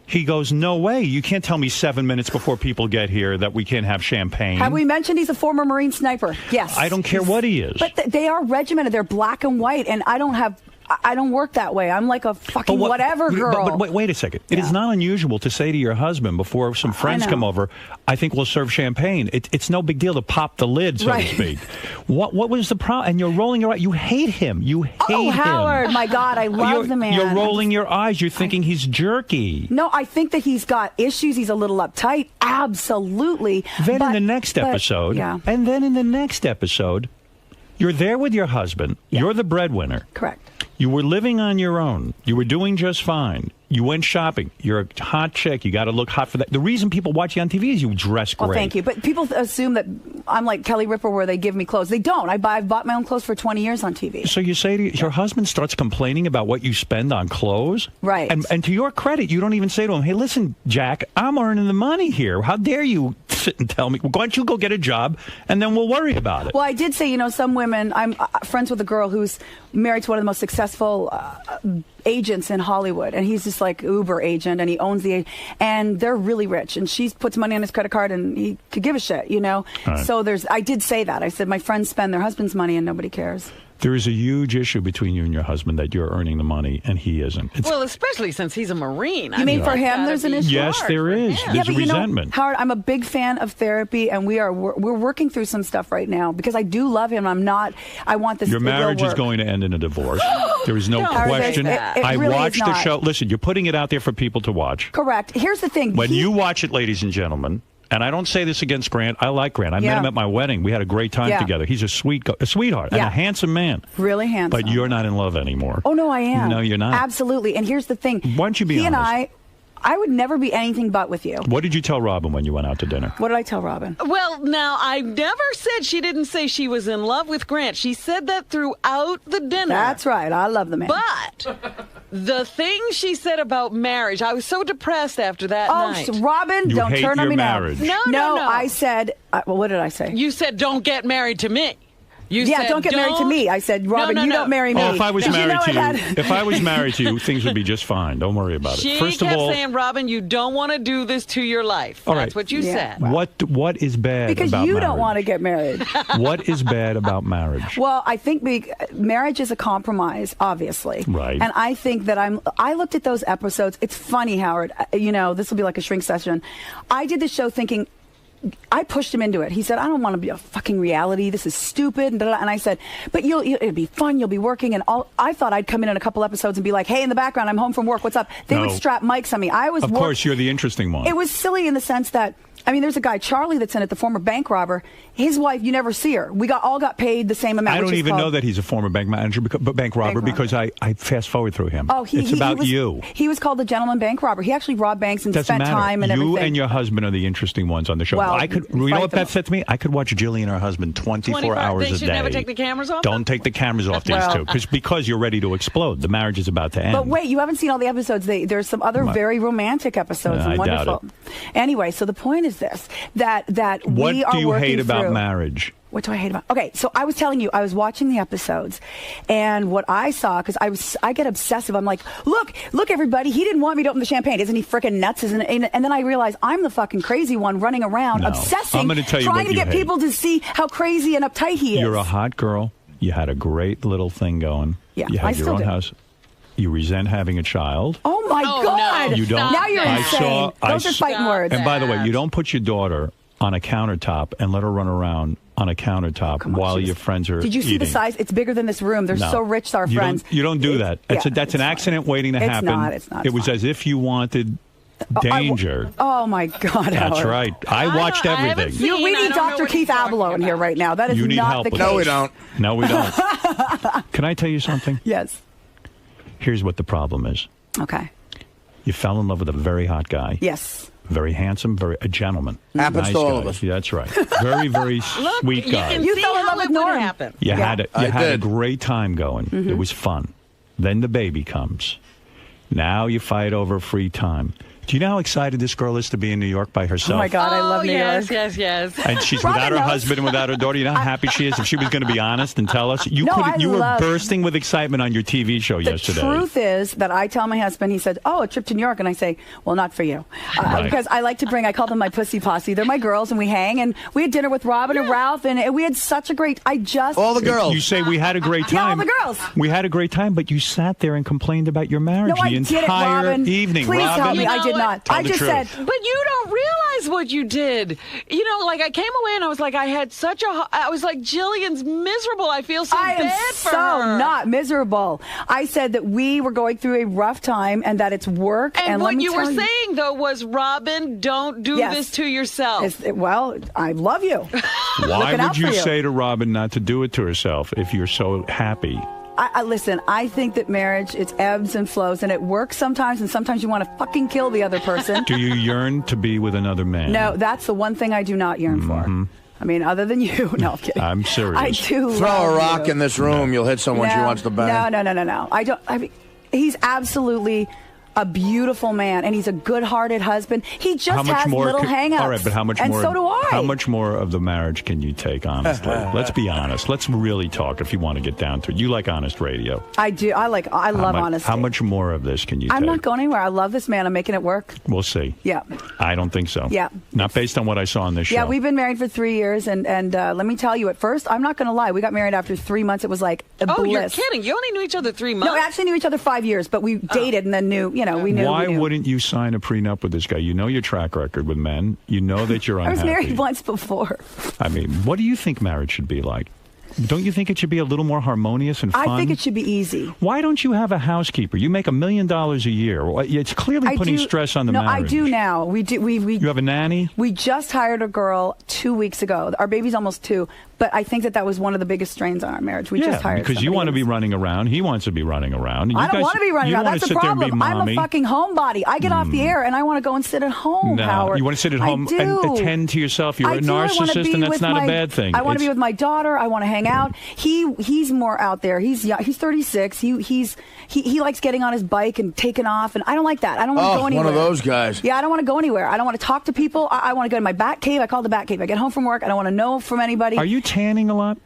He goes, no way. You can't tell me 7 minutes before people get here that we can't have champagne. Have we mentioned he's a former Marine sniper? Yes. I don't care what he is. But they are regimented. They're black and white, and I don't work that way. I'm like a fucking whatever girl. But wait a second. It is not unusual to say to your husband before some friends know. come over, I think we'll serve champagne. It's no big deal to pop the lid, so Right. to speak. What was the problem? And you're rolling your eyes. You hate him. You hate him. Howard, my God, I love the man. You're rolling your eyes. You're thinking he's jerky. No, I think that he's got issues. He's a little uptight. Absolutely. Then in the next episode, and then in the next episode, you're there with your husband. You're the breadwinner. Correct. You were living on your own. You were doing just fine. You went shopping. You're a hot chick. You got to look hot for that. The reason people watch you on TV is you dress great. Well, thank you. But people assume that I'm like Kelly Ripa where they give me clothes. They don't. I've bought my own clothes for 20 years on TV. So you say to your husband starts complaining about what you spend on clothes? Right. And to your credit, you don't even say to him, hey, listen, Jack, I'm earning the money here. How dare you sit and tell me? Well, why don't you go get a job and then we'll worry about it? Well, I did say, some women, I'm friends with a girl who's married to one of the most successful agents in Hollywood, and he's just like Uber agent, and he owns the and they're really rich, and she puts money on his credit card, and he could give a shit, Right. So I did say that. I said my friends spend their husband's money and nobody cares. There is a huge issue between you and your husband that you're earning the money and he isn't. Well, especially since he's a Marine. You mean for him there's an issue? Yes, there is. There's resentment. Howard, I'm a big fan of therapy, and we're working through some stuff right now because I do love him. I want this. Your marriage is going to end in a divorce. There is no question. I really watched the show. Listen, you're putting it out there for people to watch. Correct. Here's the thing. When you watch it, ladies and gentlemen, and I don't say this against Grant. I like Grant. I met him at my wedding. We had a great time together. He's a sweetheart and a handsome man. Really handsome. But you're not in love anymore. Oh, no, I am. No, you're not. Absolutely. And here's the thing. Why don't you be honest? He and I would never be anything but with you. What did you tell Robin when you went out to dinner? What did I tell Robin? Well, now, I never said she didn't say she was in love with Grant. She said that throughout the dinner. That's right. I love the man. But the thing she said about marriage, I was so depressed after that night. Oh, Robin, don't turn on me now. No. I said, well, what did I say? You said, don't get married to me. Don't get married to me. I said, Robin, you don't marry me. Oh, if I was married to you, if I was married to you, things would be just fine. Don't worry about it. She First kept of all, saying, Robin, you don't want to do this to your life. That's what you said. What is bad because about you marriage? don't want to get married. What is bad about marriage? Well, I think marriage is a compromise, obviously. Right. And I think that I looked at those episodes. It's funny, Howard. This will be like a shrink session. I did the show thinking, I pushed him into it. He said, I don't want to be a fucking reality. This is stupid. And I said, but it'll be fun. You'll be working. And I thought I'd come in a couple episodes and be like, hey, in the background, I'm home from work. What's up? They would strap mics on me. Of course, you're the interesting one. It was silly in the sense that, there's a guy, Charlie, that's in it, the former bank robber. His wife, you never see her. We all got paid the same amount. I don't even know that he's a former bank robber because I fast forward through him. Oh, it's about you. He was called the gentleman bank robber. He actually robbed banks and spent time and everything. You and your husband are the interesting ones on the show. Well, you know what Beth said to me? I could watch Jill and her husband 24 hours a day. They should never take the cameras off? Don't take the cameras off these two because you're ready to explode. The marriage is about to end. But wait, you haven't seen all the episodes. There's some other very romantic episodes and wonderful. Doubt it. Anyway, so the point is this: that what we are do you working hate about through. Marriage? What do I hate about? Okay, so I was telling you, I was watching the episodes, and what I saw, because I get obsessive. I'm like, look, everybody, he didn't want me to open the champagne. Isn't he freaking nuts? And then I realize I'm the fucking crazy one running around, obsessing, I'm gonna tell you trying what to get hate. people to see how crazy and uptight he is. You're a hot girl. You had a great little thing going. Yeah, you had I your still own do. house. You resent having a child. Oh my God! No. You don't. Now you're insane. Those are fighting words. And by the way, you don't put your daughter on a countertop and let her run around on a countertop while your friends are Did you see the eating. size? It's bigger than this room. They're so rich, our friends. You don't do that. That's an accident waiting to happen. It's not. It was as if you wanted danger. Oh my God! That's Howard. right. I watched everything. We need Dr. Keith Abloh in here right now. That is You need not help the with case. that. No, we don't. No, we don't. Can I tell you something? Yes. Here's what the problem is. Okay. You fell in love with a very hot guy. Yes. Very handsome, a gentleman. Happens nice to all guy. of us. Yeah, that's right. Very, very sweet guy. You fell in love with Norm. You had a did. great time going. It was fun. Then the baby comes. Now you fight over free time. Do you know how excited this girl is to be in New York by herself? Oh my God, I love New York. Yes. And she's Robin without her knows. husband and without her daughter. You know how happy she is? If she was going to be honest and tell us. You I were love- bursting with excitement on your TV show yesterday. The truth is that I tell my husband, he said, a trip to New York. And I say, well, not for you. Right. Because I like to I call them my pussy posse. They're my girls, and we hang. And we had dinner with Robin and Ralph, and we had such a great, all the girls. You say we had a great time. Yeah, all the girls. We had a great time, but you sat there and complained about your marriage No, I the didn't, entire Robin. evening. Please Robin, tell me I did not. Tell I the just truth. said, But you don't realize what you did. I came away and I was like, I was like, Jillian's miserable. I feel so I bad am for so her. not miserable. I said that we were going through a rough time and that it's work. And let what me you were tell saying, though, was, Robin, don't do Yes. this to yourself. Well, I love you. Why Looking out would you for you. say to Robin not to do it to herself if you're so happy? Listen, I think that marriage, it's ebbs and flows, and it works sometimes, and sometimes you want to fucking kill the other person. Do you yearn to be with another man? No, that's the one thing I do not yearn for. I mean, other than you. No, I'm kidding. I'm serious. I do Throw love a rock you. in this room, you'll hit someone she wants to bang. No. I mean, he's absolutely A beautiful man, and he's a good-hearted husband. He just has little hang-ups. All right, but how much and more? And so do I. How much more of the marriage can you take, honestly? Let's be honest. Let's really talk if you want to get down to it. You like honest radio. I do. I love honesty. How much more of this can you take? I'm not going anywhere. I love this man. I'm making it work. We'll see. Yeah. I don't think so. Yeah. Not based on what I saw on this show. Yeah, we've been married for 3 years, and let me tell you, at first, I'm not going to lie, we got married after 3 months. It was like a bliss. Oh, you're kidding. You only knew each other 3 months? No, we actually knew each other 5 years, but we dated and then knew, we knew. Why wouldn't you sign a prenup with this guy? You know your track record with men. You know that you're unhappy. I was married once before. I mean, what do you think marriage should be like? Don't you think it should be a little more harmonious and fun? I think it should be easy. Why don't you have a housekeeper? You make $1 million a year. It's clearly putting stress on the marriage. No, I do now. We do. You have a nanny? We just hired a girl 2 weeks ago. Our baby's almost 2. But I think that was one of the biggest strains on our marriage. We just hired because you want to be running around. He wants to be running around. I don't want to be running around. That's the problem. I'm a fucking homebody. I get off the air and I want to go and sit at home, Howard. You want to sit at home and attend to yourself. You're a narcissist, and that's not a bad thing. I want to be with my daughter. I want to hang out. He's more out there. He's young. He's 36. He likes getting on his bike and taking off, and I don't like that. I don't want to go anywhere. One of those guys. Yeah, I don't want to go anywhere. I don't want to talk to people. I want to go to my bat cave. I call it the bat cave. I get home from work. I don't want to know from anybody. Are you tanning a lot?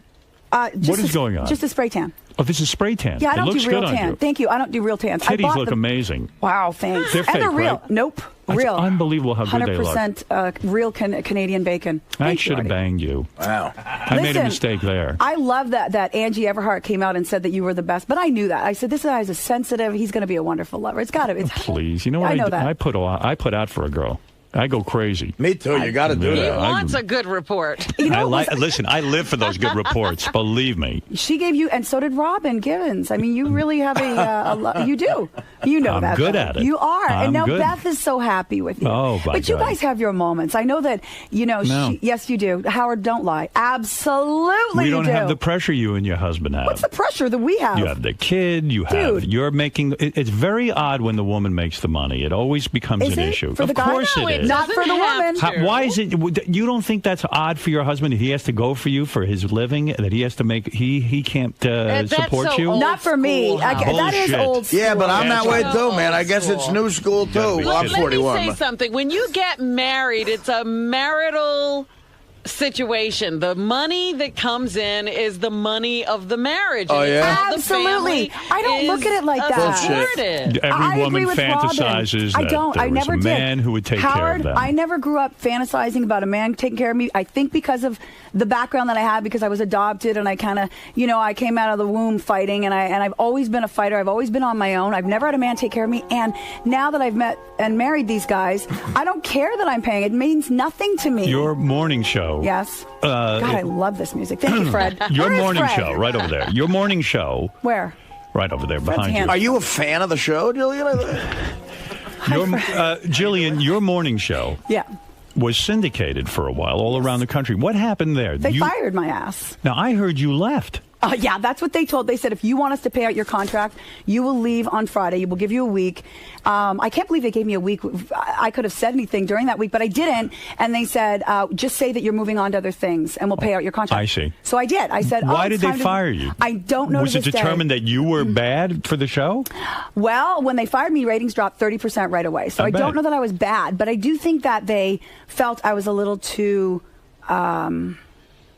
What is going on? Just a spray tan. Oh, this is spray tan. Yeah, I don't do real tan. Thank you. I don't do real tans. Titties look amazing. Wow, thanks. They're fake, they're real. Right? Nope. That's real. Unbelievable how good they look. 100% real Canadian bacon. I should have banged you. Wow. I made a mistake there. I love that Angie Everhart came out and said that you were the best, but I knew that. I said, this guy is sensitive. He's going to be a wonderful lover. It's got to. Please. You know what I know that. I put out for a girl. I go crazy. Me too. You got to do that. He wants a good report. Listen, I live for those good reports. Believe me. She gave you, and so did Robin Givens. I mean, you really have you do. You know that. I'm good at it. You are. And now good. Beth is so happy with you. Oh, my But you guys have your moments. I know that, No. yes, you do. Howard, don't lie. Absolutely we don't you do. have the pressure you and your husband have. What's the pressure that we have? You have the kid. You're making. It's very odd when the woman makes the money. It always becomes an issue. For the guy? Of course it is. Not for the woman. Why is it? You don't think that's odd for your husband? He has to go for you for his living. That he has to make. He can't support you. Not for me. That is old school. Yeah, but I'm that way too, man. I guess it's new school too. Well, I'm 41. Let me say something. When you get married, it's a marital situation. The money that comes in is the money of the marriage. Oh, yeah? Absolutely. I don't look at it like that. Every woman fantasizes that there was a man who would take care of them. I never grew up fantasizing about a man taking care of me. I think because of the background that I had, because I was adopted and I kind of, I came out of the womb fighting, and I've always been a fighter. I've always been on my own. I've never had a man take care of me. And now that I've met and married these guys, I don't care that I'm paying. It means nothing to me. Your morning show. Yes. God, I love this music. Thank you, Fred. Your Where is morning Fred? show, right over there. Your morning show. Where? Right over there, behind you. Are you a fan of the show, Jillian? Jillian, your morning show. Yeah. Was syndicated for a while all around the country. What happened there? They fired my ass. Now, I heard you left. Yeah, that's what they told. They said, if you want us to pay out your contract, you will leave on Friday. We'll give you a week. I can't believe they gave me a week. I could have said anything during that week, but I didn't. And they said, just say that you're moving on to other things, and we'll pay out your contract. I see. So I did. I said, why did they fire you? I don't know. Was it determined that you were bad for the show? Well, when they fired me, ratings dropped 30% right away. So I don't know that I was bad, but I do think that they felt I was a little too...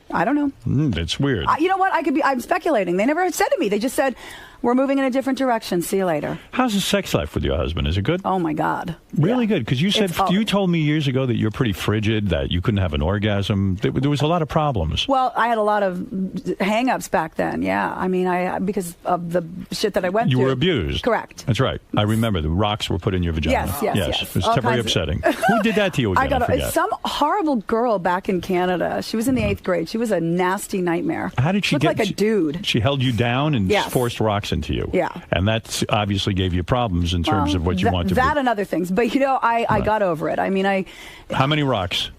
I don't know. That's weird. You know what? I'm speculating. They never said to me. They just said, we're moving in a different direction. See you later. How's the sex life with your husband? Is it good? Oh, my God. Really good? Because you told me years ago that you're pretty frigid, that you couldn't have an orgasm. There was a lot of problems. Well, I had a lot of hang-ups back then, yeah. I mean, because of the shit that I went through. You were abused. Correct. That's right. I remember the rocks were put in your vagina. Yes. It was very upsetting. Who did that to you again? I forget. Some horrible girl back in Canada. She was in the 8th grade. She was a nasty nightmare. How did she looked like a dude. She held you down and forced rocks into you. Yeah. And that obviously gave you problems in terms of what you want to do. That and other things. But, I got over it. I mean, How many rocks?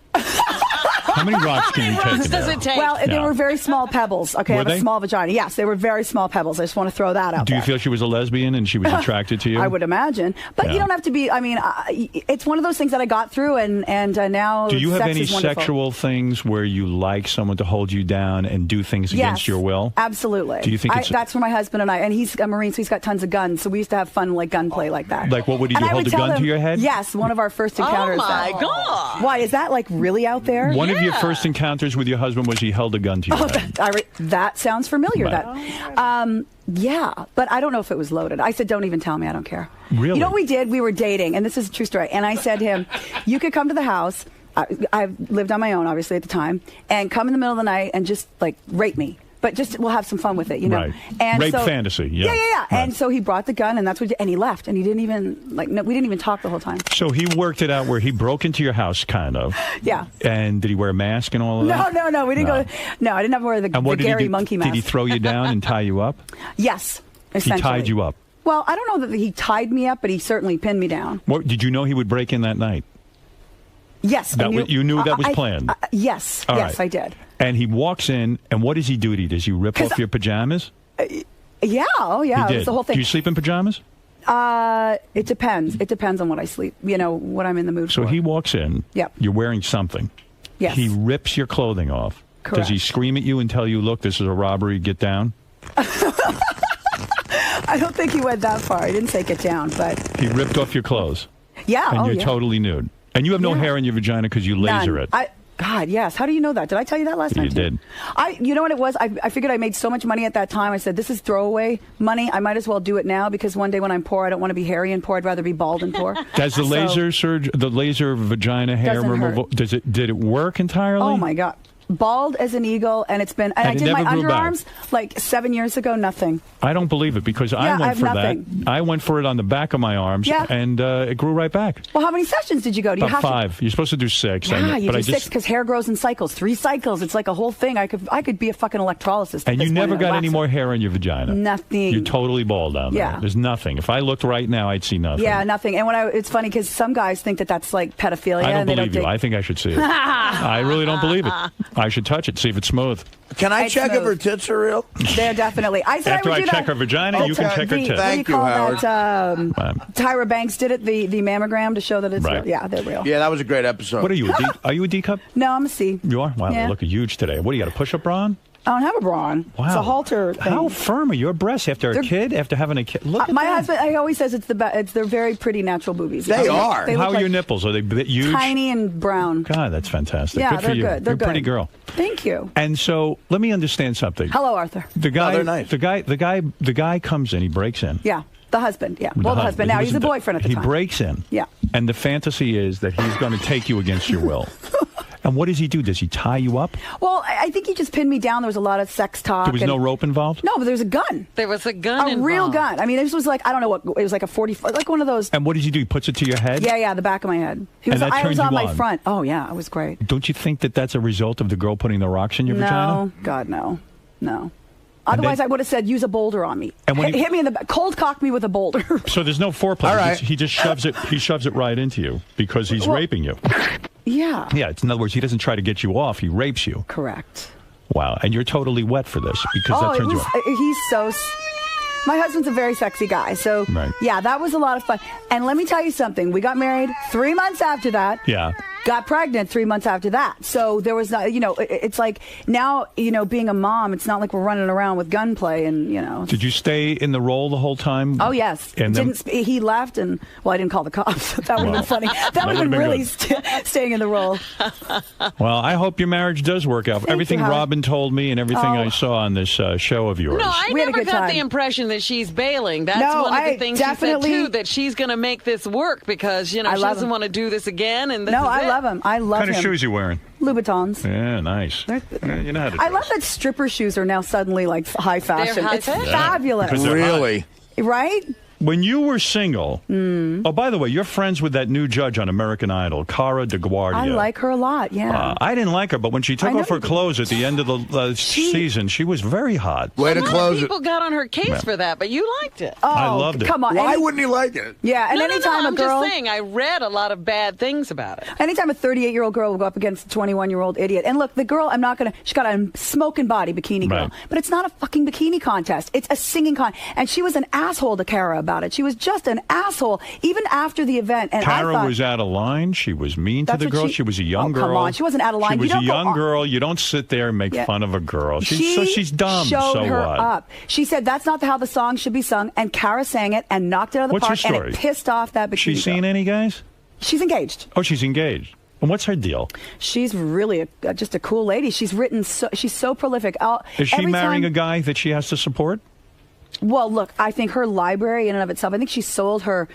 How many rocks can you take? Does it take? Well, they were very small pebbles. Okay, I have a small vagina. Yes, they were very small pebbles. I just want to throw that out Do there. you feel she was a lesbian and she was attracted to you? I would imagine. But you don't have to be, I mean, it's one of those things that I got through, and now Do you have sex any is wonderful. sexual things where you like someone to hold you down and do things against your will? Absolutely. Do you think that's for my husband and I, and he's a Marine, so he's got tons of guns, so we used to have fun, like gunplay like that. Like what would he do, hold a gun to your head? Yes, one of our first encounters. Oh my God. Why, is that like really out there? One of your first encounters with your husband was he held a gun to your head. That sounds familiar. Right. Yeah, but I don't know if it was loaded. I said, don't even tell me. I don't care. Really? You know what we did? We were dating, and this is a true story. And I said to him, you could come to the house. I lived on my own, obviously, at the time, and come in the middle of the night and just, like, rape me. But just we'll have some fun with it, you know. Right. And rape so, fantasy. Yeah. Yeah. Right. And so he brought the gun, and that's what. And he left, and he didn't even we didn't even talk the whole time. So he worked it out where he broke into your house, kind of. Yeah. And did he wear a mask and all of that? No. We didn't go. No, I didn't have to wear the Gary Monkey mask. Did he throw you down and tie you up? Yes. He tied you up. Well, I don't know that he tied me up, but he certainly pinned me down. What, did you know he would break in that night? Yes. You knew that was planned? Yes. All yes, right. I did. And he walks in, and what does he do to you? Does he rip off your pajamas? Yeah. Oh, yeah. He did. It's the whole thing. Do you sleep in pajamas? It depends. It depends on what I sleep. You know, what I'm in the mood for. So he walks in. Yep. You're wearing something. Yes. He rips your clothing off. Correct. Does he scream at you and tell you, look, this is a robbery, get down? I don't think he went that far. He didn't take it down, but... He ripped off your clothes. Yeah. And you're totally nude. And you have no hair in your vagina because you laser None. it. God, yes. How do you know that? Did I tell you that last time? You did. You know what it was? I figured I made so much money at that time. I said, this is throwaway money. I might as well do it now because one day when I'm poor, I don't want to be hairy and poor. I'd rather be bald and poor. Does the laser vagina hair removal, did it work entirely? Oh, my God. Bald as an eagle, and it's been... And I did my underarms like 7 years ago, nothing. I don't believe it because I went for nothing. that. I went for it on the back of my arms, and it grew right back. Well, how many sessions did you go? Do you About 5. You're supposed to do 6. Yeah, you do 6 because hair grows in cycles. 3 cycles. It's like a whole thing. I could be a fucking electrolysis. And you never got any more hair in your vagina? Nothing. You're totally bald down there. Yeah. There's nothing. If I looked right now, I'd see nothing. Yeah, nothing. And it's funny because some guys think that that's like pedophilia. I don't and they believe you. I think I should see it. I really don't believe it. I should touch it, see if it's smooth. Can I check if her tits are real? They're definitely. I said After I would do check her vagina, you can check her tits. Thank you, Howard. Tyra Banks did it, the mammogram to show that it's real. Yeah, they're real. Yeah, that was a great episode. What are you, are you a D cup? No, I'm a C. You are? Wow, Yeah. they look huge today. What, do you got a push-up bra on? I don't have a bra on. Wow. It's a halter thing. How firm are your breasts after a kid, after having a kid? Look at my that. husband, he always says they're very pretty natural boobies. They are. They How look are your like nipples? Are they huge? tiny and brown. God, that's fantastic. Yeah, good for they're you. good. They're You're a pretty good. girl. Thank you. And so, let me understand something. Hello, Arthur. The guy, they're nice. the guy comes in. He breaks in. Yeah, the husband. Yeah, well, the husband. Now he's a boyfriend at the time. He breaks in. Yeah. And the fantasy is that he's going to take you against your will. And what does he do? Does he tie you up? Well, I think he just pinned me down. There was a lot of sex talk. There was no rope involved? No, but there was a gun. There was a gun A real gun. I mean, this was like, I don't know what, it was like a 45, like one of those. And what does he do? He puts it to your head? Yeah, the back of my head. I was on my front. Oh, yeah, it was great. Don't you think that that's a result of the girl putting the rocks in your vagina? No, God, no. Otherwise, I would have said, use a boulder on me. And when hit me in the back. Cold cock me with a boulder. So there's no foreplay. All right. He just shoves it. He shoves it right into you because he's raping you. Yeah. Yeah. In other words, he doesn't try to get you off. He rapes you. Correct. Wow. And you're totally wet for this because that turns you on. He's so... My husband's a very sexy guy. So, yeah, that was a lot of fun. And let me tell you something. We got married 3 months after that. Yeah. Got pregnant 3 months after that. So there was, it's like now, being a mom, it's not like we're running around with gunplay and, Did you stay in the role the whole time? Oh, yes. And he left and, well, I didn't call the cops. That would have been funny. That would have been really staying in the role. Well, I hope your marriage does work out. Everything Robin told me and everything I saw on this show of yours. No, I never got the impression that she's bailing. That's one of the things she said, too, that she's going to make this work because, she doesn't want to do this again. And I love him. I love him. What kind of shoes are you wearing? Louboutins. Yeah, nice. You know how to I love that stripper shoes are now suddenly like high fashion. They're high it's fashion? fabulous. Really? Right? When you were single, oh, by the way, you're friends with that new judge on American Idol, Cara DeGuardia. I like her a lot, yeah. I didn't like her, but when she took off her clothes at the end of the season, she was very hot. Way to close it. People got on her case for that, but you liked it. Oh, I loved it. Come on. Why wouldn't you like it? Yeah, and anytime I'm a girl... just saying, I read a lot of bad things about it. Anytime a 38-year-old girl will go up against a 21-year-old idiot. And look, the girl, I'm not going to... She's got a smoking body, bikini girl. Right. But it's not a fucking bikini contest. It's a singing contest. And she was an asshole to Cara about it. She was just an asshole, even after the event. And Cara was out of line. She was mean to the girl. She was a young girl. Come on, she wasn't out of line. She was a young girl. You don't sit there and make fun of a girl. She's dumb. Showed her what? up. She said that's not how the song should be sung, and Cara sang it and knocked it out of the What's park, her story? and it pissed off that bikini She's seen girl. any guys? She's engaged. Oh, she's engaged. And what's her deal? She's really just a cool lady. She's written. She's so prolific. Is she marrying a guy that she has to support? Well, look, I think her library in and of itself. I think she sold her.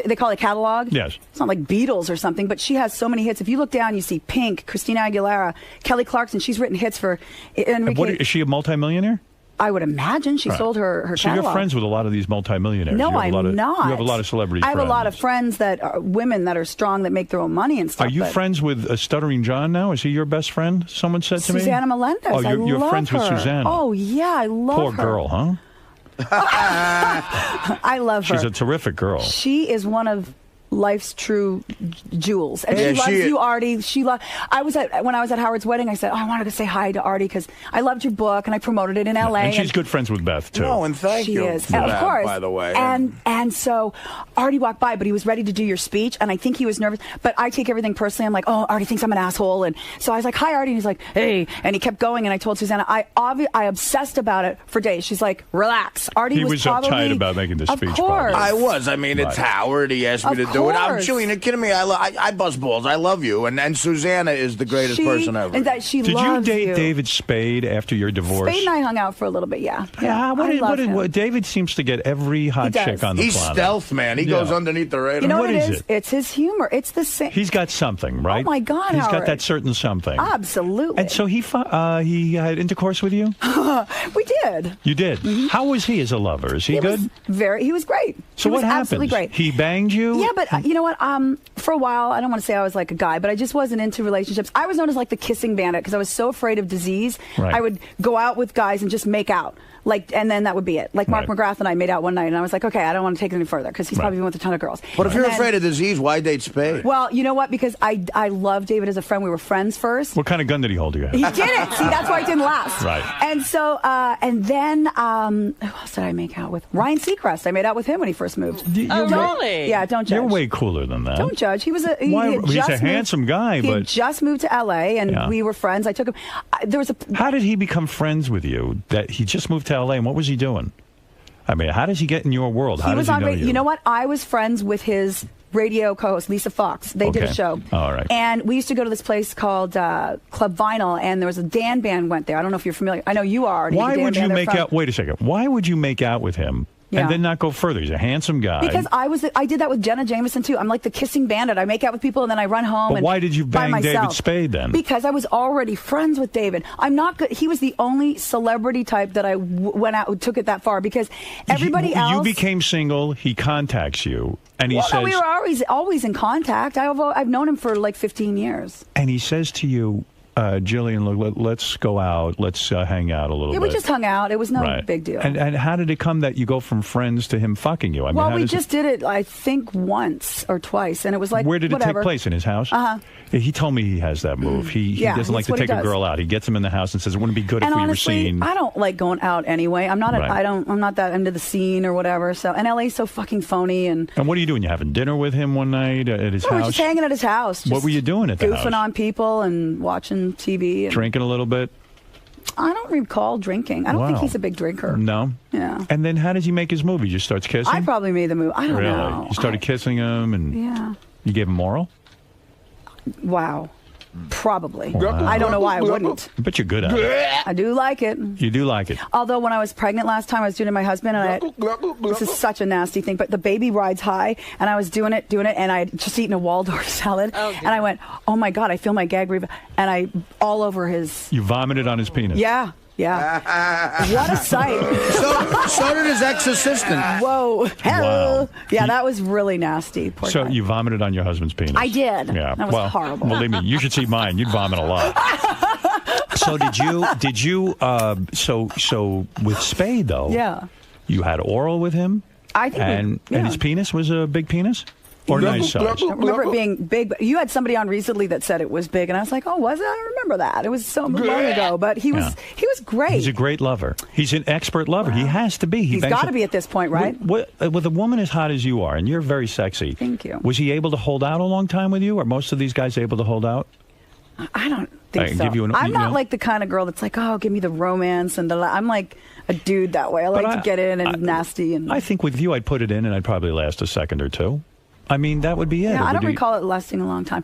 They call it catalog. Yes. It's not like Beatles or something, but she has so many hits. If you look down, you see Pink, Christina Aguilera, Kelly Clarkson. She's written hits for Enrique. Is she a multimillionaire? I would imagine she sold her catalog. So you're friends with a lot of these multimillionaires. No, I'm not. You have a lot of celebrity friends. I have a lot of friends that are women that are strong that make their own money and stuff. Are you friends with Stuttering John now? Is he your best friend? Someone said to me. Susanna Melendez. Oh, you're love friends her. with Susanna. Oh, yeah, I love Poor her. girl, huh? I love her. She's a terrific girl. She is one of life's true jewels, and Yeah, she loves you, Artie. When I was at Howard's wedding, I said, "Oh, I wanted to say hi to Artie because I loved your book and I promoted it in L.A." And she's good friends with Beth too. No, and thank you. She is, for of that, course. by the way. And so Artie walked by, but he was ready to do your speech, and I think he was nervous. But I take everything personally. I'm like, "Oh, Artie thinks I'm an asshole," and so I was like, "Hi, Artie," and he's like, "Hey," and he kept going. And I told Susanna, I obsessed about it for days. She's like, "Relax." Artie was probably uptight about making the speech. Of course, I was. I mean, it's Howard. He asked me to do it. I'm chewing. You're kidding me? I bust balls. I love you. And Susanna is the greatest person ever. And that she Did you loves date you. David Spade after your divorce? Spade and I hung out for a little bit, yeah. What David seems to get every hot chick on the He's planet. Stealth, man. He goes underneath the radar. You know What what is it is? it? It's his humor. It's the same. He's got something, right? Oh, my God, He's got Howard. that certain something. Absolutely. And so he had intercourse with you? We did. You did? How was he as a lover? Is he good? He was great. So He what was happened? Absolutely great. He banged you? Yeah, but you know what? For a while, I don't want to say I was like a guy, but I just wasn't into relationships. I was known as like the kissing bandit because I was so afraid of disease. Right. I would go out with guys and just make out. And then that would be it. Like Mark McGrath and I made out one night, and I was like, okay, I don't want to take it any further because he's probably been with a ton of girls. But if you're afraid of disease, why date Spade? Well, you know what? Because I love David as a friend. We were friends first. What kind of gun did he hold you? He didn't. See, that's why it didn't last. Right. And so, and then, who else did I make out with? Ryan Seacrest. I made out with him when he first moved. Really? Yeah, don't judge. You're way cooler than that. Don't judge. He was a He's a handsome guy, he but had just moved to L.A. and we were friends. I took him. How did he become friends with you? That he just moved to L.A. and what was he doing? I mean, how does he get in your world? How does he know you? You know what? I was friends with his radio co-host Lisa Fox. They did a show. All right. And we used to go to this place called Club Vinyl, and there was a Dan band went there. I don't know if you're familiar. I know you are. Why would you make out? Wait a second. Why would you make out with him? And then not go further? He's a handsome guy. Because I did that with Jenna Jameson too. I'm like the kissing bandit. I make out with people and then I run home. But why did you bang David Spade then? Because I was already friends with David. I'm not good. He was the only celebrity type that I went out took it that far because everybody else. You became single. He contacts you and he says. No, we were always in contact. I've known him for like 15 years. And he says to you, Jillian, look, let's go out. Let's hang out a little bit. Yeah, we just hung out. It was no big deal. And how did it come that you go from friends to him fucking you? I mean, well, we just did it, I think, once or twice, and it was like, where did it take place? In his house? Uh-huh. He told me he has that move. He doesn't like to take a girl out. He gets him in the house and says, it wouldn't be good if we were seen. I don't like going out anyway. I'm not that into the scene or whatever. So, and LA's so fucking phony. And what are you doing? You having dinner with him one night at his house? We're just hanging at his house. What were you doing at the house? Goofing on people and watching TV. And drinking a little bit? I don't recall drinking. I don't think he's a big drinker. No? Yeah. And then how does he make his move? He just starts kissing? I probably made the move. I don't know. You started kissing him and you gave him oral? Wow. Probably. Wow. I don't know why I wouldn't. I bet you're good at it. I do like it. You do like it. Although when I was pregnant last time, I was doing it to my husband, and this is such a nasty thing, but the baby rides high, and I was doing it, and I had just eaten a Waldorf salad, and I went, oh my God, I feel my gag and all over his... You vomited on his penis? Yeah. Yeah. What a sight. So did his ex-assistant. Whoa. Hell. Wow. Yeah, that was really nasty. Poor So guy. you vomited on your husband's penis? I did. Yeah. That was horrible. Believe me, you should see mine. You'd vomit a lot. So did you so with Spade though? Yeah. You had oral with him? I think and his penis was a big penis? Or nice size? I remember it being big, but you had somebody on recently that said it was big, and I was like, "Oh, was it? I remember that. It was so long ago." But he was great. He's a great lover. He's an expert lover. He has to be. He's got to be at this point, right? With a woman as hot as you are, and you're very sexy. Thank you. Was he able to hold out a long time with you? Are most of these guys able to hold out? I don't think so. Give you I'm not like the kind of girl that's like, "Oh, give me the romance," and I'm like a dude that way. I like to get in and nasty. And I think with you, I'd put it in, and I'd probably last a second or two. I mean, that would be it. Yeah, I don't recall it lasting a long time.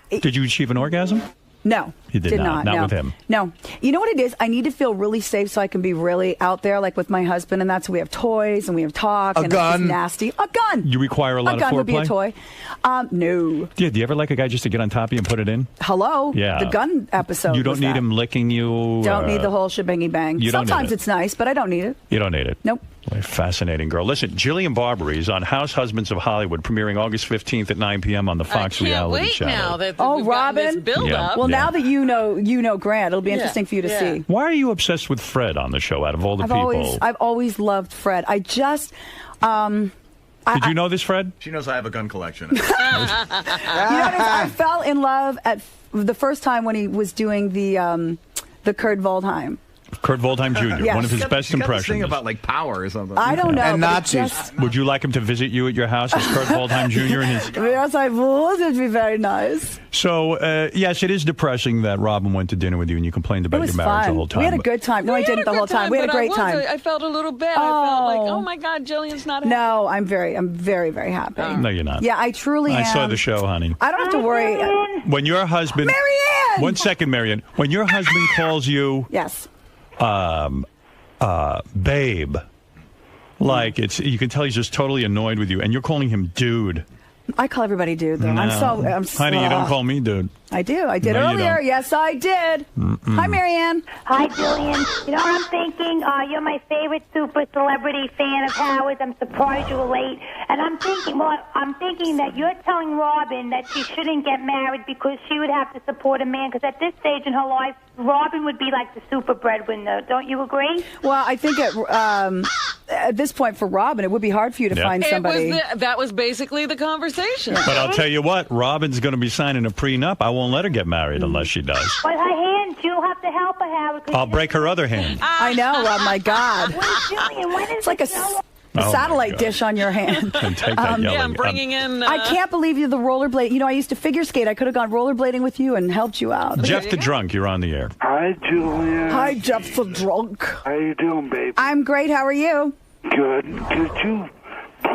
Did you achieve an orgasm? No. You did not. Not no. with him. No. You know what it is? I need to feel really safe so I can be really out there, like with my husband, and that's we have toys and we have talk. A and gun. It's nasty. A gun. You require a lot of foreplay? A gun would be a toy. No. Yeah, do you ever like a guy just to get on top of you and put it in? Hello? Yeah. The gun episode. You don't was need that. him licking you? Don't need the whole shebangy bang. You don't need Sometimes it. it's nice, but I don't need it. You don't need it? Nope. What a fascinating girl. Listen, Jillian Barberie is on House Husbands of Hollywood, premiering August 15th at 9 p.m. on the Fox reality channel. Now that Oh, Robin. Yeah. Well, Yeah. now that you know Grant, it'll be interesting for you to see. Why are you obsessed with Fred on the show out of all the people? I've always loved Fred. I just Did you know this, Fred? She knows I have a gun collection. You know what it is? I fell in love at the first time when he was doing the Kurt Waldheim. Kurt Waldheim Jr., Yes. one of his best He's got this impressions. thing about like power or something. I don't know. And but it Nazis. just- Would you like him to visit you at your house as Kurt Waldheim Jr. and his... Yes, I would. It'd be very nice. So, yes, it is depressing that Robin went to dinner with you and you complained It about was your marriage fun. the whole time. We had a good time. No, I didn't the whole time. We had a great time. I felt a little bad. I felt like, oh my God, Jillian's not happy. No, I'm very, very happy. No, you're not. Yeah, I truly am. I saw the show, honey. I don't have to worry. When your husband... Marianne! 1 second, Marianne. When your husband calls you... Yes. Babe. Like, you can tell he's just totally annoyed with you, and you're calling him dude. I call everybody dude, though. No. I'm so... Honey, you don't call me dude. I do. I did No, you earlier. don't. Yes, I did. Hi, Marianne. Hi, Jillian. You know what I'm thinking? You're my favorite super celebrity fan of Howard's. I'm surprised you were late. And I'm thinking that you're telling Robin that she shouldn't get married because she would have to support a man. Because at this stage in her life, Robin would be like the super breadwinner. Don't you agree? Well, I think at this point for Robin, it would be hard for you to find somebody. That was basically the conversation. But I'll tell you what, Robin's going to be signing a prenup. I won't let her get married unless she does. But her hand, you'll have to help her, Howard. I'll break her other hand. I know. Oh, my God. Jillian, when is It's like a Oh, my satellite God. dish on your hand. And take that yelling. Yeah, I'm bringing in... I can't believe you the rollerblade. You know, I used to figure skate. I could have gone rollerblading with you and helped you out. Jeff the Drunk, you're on the air. Hi, Julian. Hi, Jeff the Drunk. How you doing, baby? I'm great. How are you? Good. Could you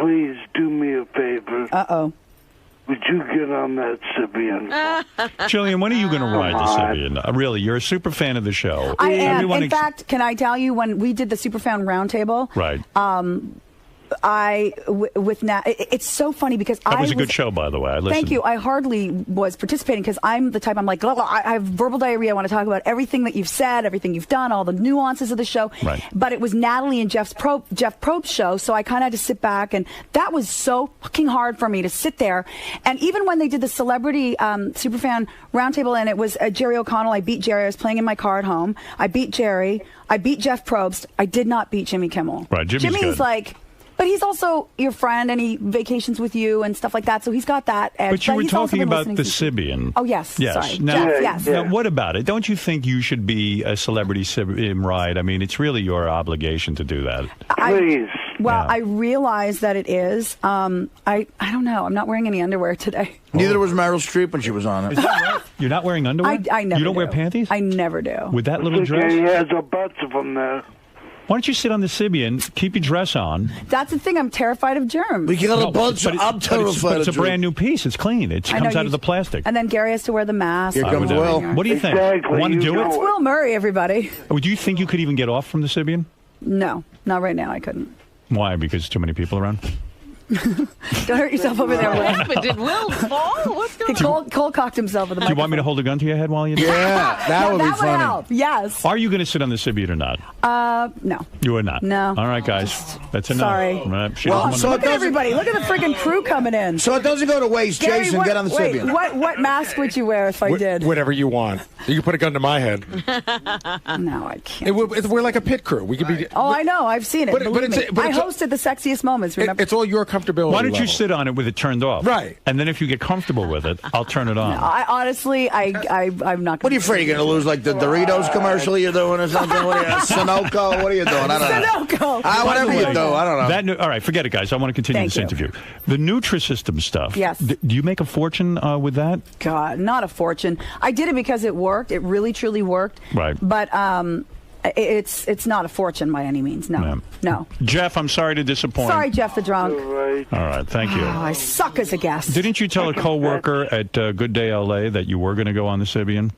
please do me a favor? Uh-oh. Would you get on that Sibian? Jillian, when are you going to ride the Sibian? Really, you're a super fan of the show. I am. Everyone In fact, can I tell you, when we did the Superfan Roundtable, right. It's so funny because That was a good show, by the way. I listened. Thank you. I hardly was participating because I'm the type, I'm like, I have verbal diarrhea. I want to talk about everything that you've said, everything you've done, all the nuances of the show. Right. But it was Natalie and Jeff Probst's show, so I kind of had to sit back, and that was so fucking hard for me to sit there. And even when they did the celebrity Superfan Roundtable, and it was Jerry O'Connell, I beat Jerry. I was playing in my car at home. I beat Jerry. I beat Jeff Probst. I did not beat Jimmy Kimmel. Right, Jimmy's good. like... But he's also your friend, and he vacations with you and stuff like that, so he's got that edge. But you were he's also talking been about the listening to- Sibian. Oh, yes. Yes. Sorry. Now, Jeff, yes. Now, what about it? Don't you think you should be a celebrity Sibian ride? I mean, it's really your obligation to do that. Please. Well, I realize that it is. I don't know. I'm not wearing any underwear today. Neither was Meryl Streep when she was on it. Is that right? You're not wearing underwear? I never You don't do. wear panties? I never do. With that little dress? He has a bunch of them there. Why don't you sit on the Sibian, keep your dress on? That's the thing. I'm terrified of germs. We got a bunch. But I'm terrified. But it's a of you. brand new piece. It's clean. It I know comes out you- of the plastic. And then Gary has to wear the mask. Here comes Will. What do you think? Exactly, Want to you do It's it? Will Murray, everybody. Do you think you could even get off from the Sibian? No, not right now. I couldn't. Why? Because too many people around? Don't hurt yourself over there, Will. What happened? Did Will fall? What's going on? Cole cocked himself with the Do you want me to hold a gun to your head while you do it? Yeah, that would be funny. That would help. Yes. Are you going to sit on the Sibian or not? No. You are not? No. All right, guys. That's enough. Sorry. Right. She Well, doesn't look at everybody. Look at the friggin' crew coming in. So it doesn't go to waste. Gary, Jason, get on the wait, Sibian. what mask would you wear if I did? Whatever you want. You can put a gun to my head. No, I can't. We're like a pit crew. We could be. Oh, I know. I've seen it. But Believe me. I it's- hosted the sexiest moments. Remember? It's all your comfortability. Why don't you level. sit on it with it turned off? Right. And then if you get comfortable with it, I'll turn it on. No, I honestly, I'm not. What are you afraid you're going to lose, like the Doritos commercial you're doing or something? What are you, Sunoco? What are you doing? I don't know. Sunoco. Whatever you do, I don't know. All right, forget it, guys. I want to continue Thank this you. interview. The Nutrisystem stuff. Yes. Do you make a fortune with that? God, not a fortune. I did it because it worked. It really, truly worked. Right. But it's not a fortune by any means. No. Yeah. No. Jeff, I'm sorry to disappoint. Sorry, Jeff the drunk. All right, thank you. Oh, I suck as a guest. Didn't you tell a coworker at Good Day LA that you were going to go on the Sibian?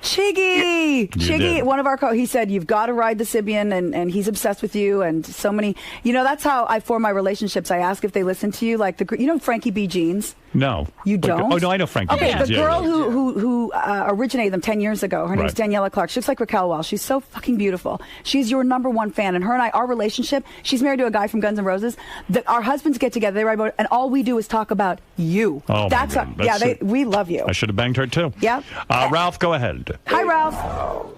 Chiggy, did. one of our he said you've got to ride the Sibian, and he's obsessed with you, and so many. You know, that's how I form my relationships. I ask if they listen to you, like Frankie B. Jeans. No. You don't? Oh, no, I know Frankie. Okay, Jeans. the girl who originated them 10 years ago, her name's Right. Daniela Clark. She looks like Raquel Welch. She's so fucking beautiful. She's your #1 fan, and her and I, our relationship, she's married to a guy from Guns N' Roses. Our husbands get together, they write about it, and all we do is talk about you. Oh, that's my God. we love you. I should have banged her, too. Yeah. Ralph, go ahead. Hi, Ralph.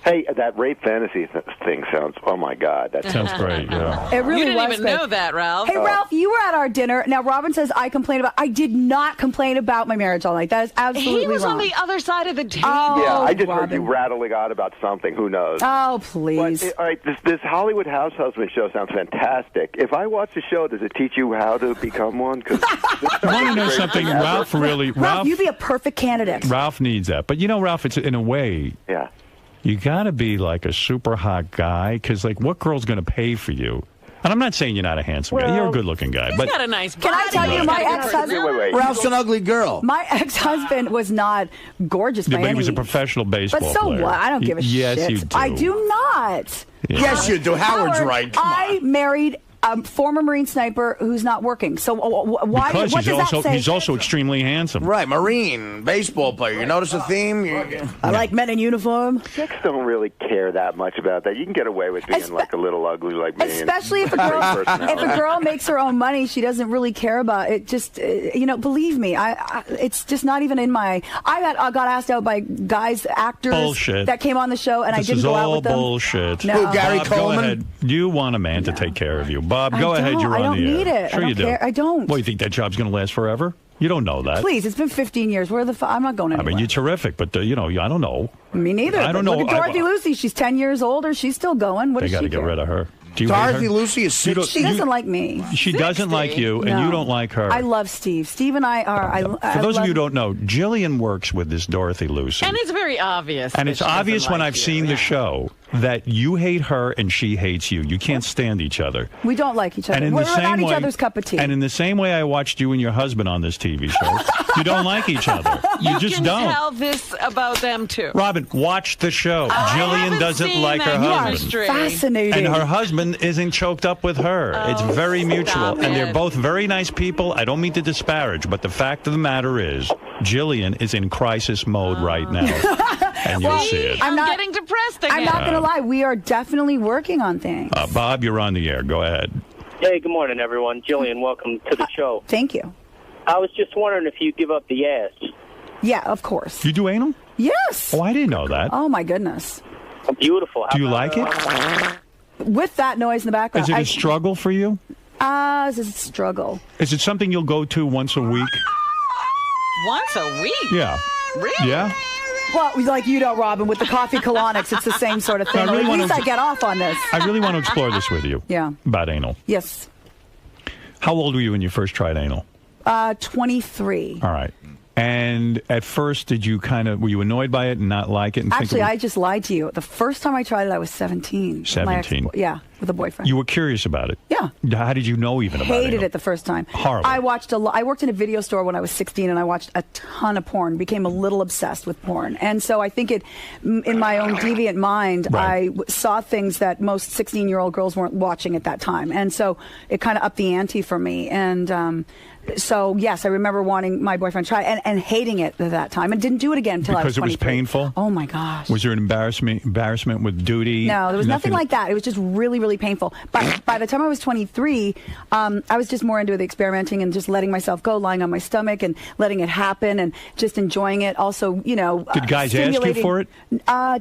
Hey, that rape fantasy thing sounds, oh my God. That sounds great, yeah. It really You didn't was even great. know that, Ralph. Hey, Ralph, you were at our dinner. Now, Robin says I did not complain about my marriage all night. That is absolutely He was wrong. on the other side of the table. Oh, yeah, I just heard Robin. you rattling on about something. Who knows? Oh, please. But, all right, this Hollywood House Husband show sounds fantastic. If I watch the show, does it teach you how to become one? Because I want to know something. Ralph, Ralph, you'd be a perfect candidate. Ralph needs that. But, Ralph, it's in a way. Yeah. You got to be like a super hot guy because, like, what girl's going to pay for you? And I'm not saying you're not a handsome guy. You're a good-looking guy. But got a nice body. Can I tell you, my ex-husband? Ralph's an ugly girl. My ex-husband was not gorgeous by but he any was a means. professional baseball But so player. what? I don't give a shit. Yes, you do. I do not. Yeah. Yes, you do. Howard's Howard, right. Come on. I married a former Marine sniper who's not working. So why? Because what does that say? he's also extremely handsome. Right, Marine, baseball player. You notice a theme? I like men in uniform. Chicks don't really care that much about that. You can get away with being like a little ugly like me. Especially if a girl makes her own money, she doesn't really care about it. Just believe me, it's just not even in my. I got asked out by guys, actors Bullshit. that came on the show, and I didn't go out with them. This is all bullshit. No. Who, Gary Bob, Coleman? Go ahead. You want a man to take care of you. Bob, go I ahead. don't. You're I on don't the air. need it. Sure I you don't do. care. I don't. Well, you think that job's going to last forever? You don't know that. Please, it's been 15 years. I'm not going I anywhere. mean, you're terrific, but, I don't know. Me neither. I don't Look know. at Dorothy Lucy. She's 10 years older. She's still going. What They does got she to get care? rid of her. Do you hate Dorothy her? Lucy is You don't- 60. She doesn't like me. She doesn't like you, and you don't like her. I love Steve. Steve and I are. For those of you who don't know, Jillian works with this Dorothy Lucy. And it's very obvious. And that it's she doesn't obvious when like I've you. seen the show that you hate her and she hates you. You can't stand each other. We don't like each other. And in We're the same not way, each other's cup of tea. And in the same way I watched you and your husband on this TV show, you don't like each other. You just can don't. tell this about them too. Robin, watch the show. Jillian doesn't seen like her that husband. chemistry. Fascinating. And her husband isn't choked up with her. It's very mutual. stop And they're it. both very nice people. I don't mean to disparage, but the fact of the matter is, Jillian is in crisis mode right now. And you'll see it. I'm getting depressed again. I'm not going to lie. We are definitely working on things. Bob, you're on the air. Go ahead. Hey, good morning, everyone. Jillian, welcome to the show. Thank you. I was just wondering if you give up the ass. Yeah, of course. You do anal? Yes. Oh, I didn't know that. Oh, my goodness. Beautiful. Do you like it? With that noise in the background. Is it a struggle for you? It's a struggle. Is it something you'll go to once a week? Once a week? Yeah. Really? Yeah? Well, like you know, Robin, with the coffee colonics, it's the same sort of thing. I really At wanna- least I get off on this. I really want to explore this with you. Yeah. About anal. Yes. How old were you when you first tried anal? 23. All right. And at first, were you annoyed by it and not like it? And Actually, I just lied to you. The first time I tried it, I was 17. 17. Yeah, with a boyfriend. You were curious about it? Yeah. How did you know even about it? Hated it the first time. Horrible. I watched I worked in a video store when I was 16, and I watched a ton of porn. Became a little obsessed with porn, and so I think in my own deviant mind, I saw things that most 16-year-old girls weren't watching at that time, and so it kind of upped the ante for me. And so yes, I remember wanting my boyfriend to try it and hating it at that time, and didn't do it again until I was 23. Because it was painful. Oh my gosh. Was there an embarrassment with duty? No, there was nothing like that. It was just really, really painful. But by the time I was 23, I was just more into the experimenting and just letting myself go, lying on my stomach and letting it happen and just enjoying it. Also, did guys ask you for it?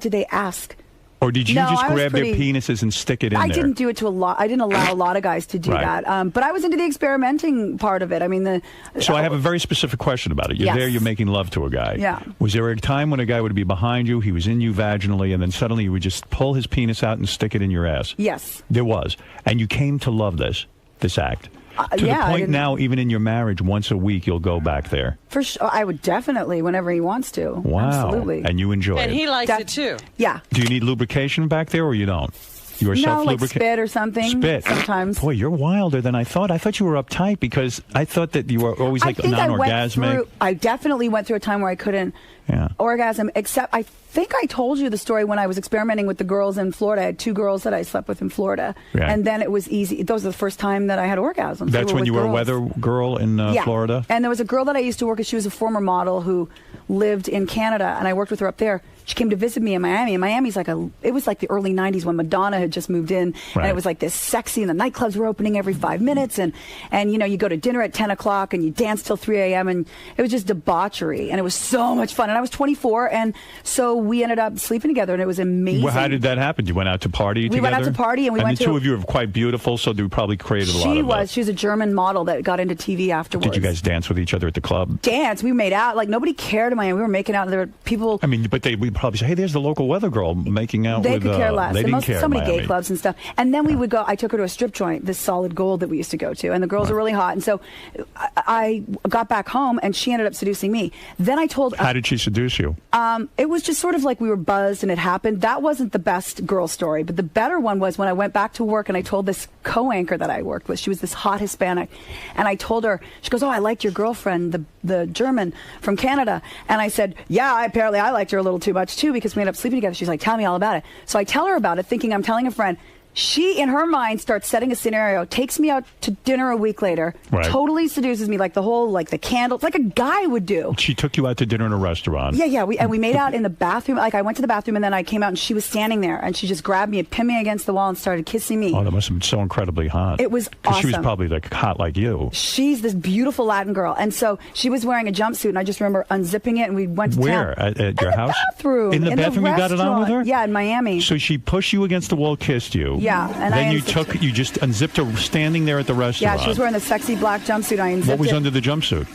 Did they ask? Or did you just grab their penises and stick it in there? I didn't do it to a lot. I didn't allow a lot of guys to do that. But I was into the experimenting part of it. I mean, So I have a very specific question about it. You're there, you're making love to a guy. Yeah. Was there a time when a guy would be behind you, he was in you vaginally, and then suddenly you would just pull his penis out and stick it in your ass? Yes. There was. And you came to love this act. To the point now, even in your marriage, once a week, you'll go back there. For sure. I would definitely, whenever he wants to. Wow. Absolutely. And you enjoy it. And he likes it too. Yeah. Do you need lubrication back there, or you don't? You are No, like self-lubricating? spit or something. Spit. Sometimes. Boy, you're wilder than I thought. I thought you were uptight because I thought that you were always like non-orgasmic. I definitely went through a time where I couldn't orgasm, except I think I told you the story when I was experimenting with the girls in Florida. I had 2 girls that I slept with in Florida. Yeah. And then it was easy. Those were the first time that I had orgasms. That's when you were a weather girl in Florida? And there was a girl that I used to work with. She was a former model who lived in Canada, and I worked with her up there. She came to visit me in Miami. And Miami's it was like the early 90s when Madonna had just moved in. Right. And it was like this sexy, and the nightclubs were opening every 5 minutes. And you go to dinner at 10 o'clock and you dance till 3 a.m. And it was just debauchery. And it was so much fun. And I was 24. And so we ended up sleeping together, and it was amazing. Well, how did that happen? You went out to party together? We went out to party, and we went the two of you are quite beautiful, so they probably created a lot of She was a German model that got into TV afterwards. Did you guys dance with each other at the club? Dance. We made out. Like, nobody cared in Miami. We were making out. There were people. I mean, but we'd probably say, hey, there's the local weather girl making out they with... They could care less. They didn't care so many Miami. gay clubs and stuff. And then we would go... I took her to a strip joint, this Solid Gold that we used to go to. And the girls were really hot. And so I got back home, and she ended up seducing me. Then I told... How did she seduce you? It was just sort of like we were buzzed and it happened. That wasn't the best girl story. But the better one was when I went back to work and I told this co-anchor that I worked with. She was this hot Hispanic. And I told her... She goes, oh, I liked your girlfriend, the German from Canada. And I said, yeah, apparently I liked her a little too much, too, because we ended up sleeping together. She's like, tell me all about it. So I tell her about it, thinking I'm telling a friend. She, in her mind, starts setting a scenario, takes me out to dinner a week later, totally seduces me, like the candles, like a guy would do. She took you out to dinner in a restaurant. Yeah. We made out in the bathroom. Like, I went to the bathroom, and then I came out, and she was standing there, and she just grabbed me and pinned me against the wall and started kissing me. Oh, that must have been so incredibly hot. It was awesome. Because she was probably like hot like you. She's this beautiful Latin girl, and so she was wearing a jumpsuit, and I just remember unzipping it, and we went to Where? town. At your house? Bathroom. In the bathroom, you got it on with her? Yeah, in Miami. So she pushed you against the wall, kissed you. Yeah, and then you just unzipped her standing there at the restaurant. Yeah, she was wearing the sexy black jumpsuit. I unzipped What was it. under the jumpsuit?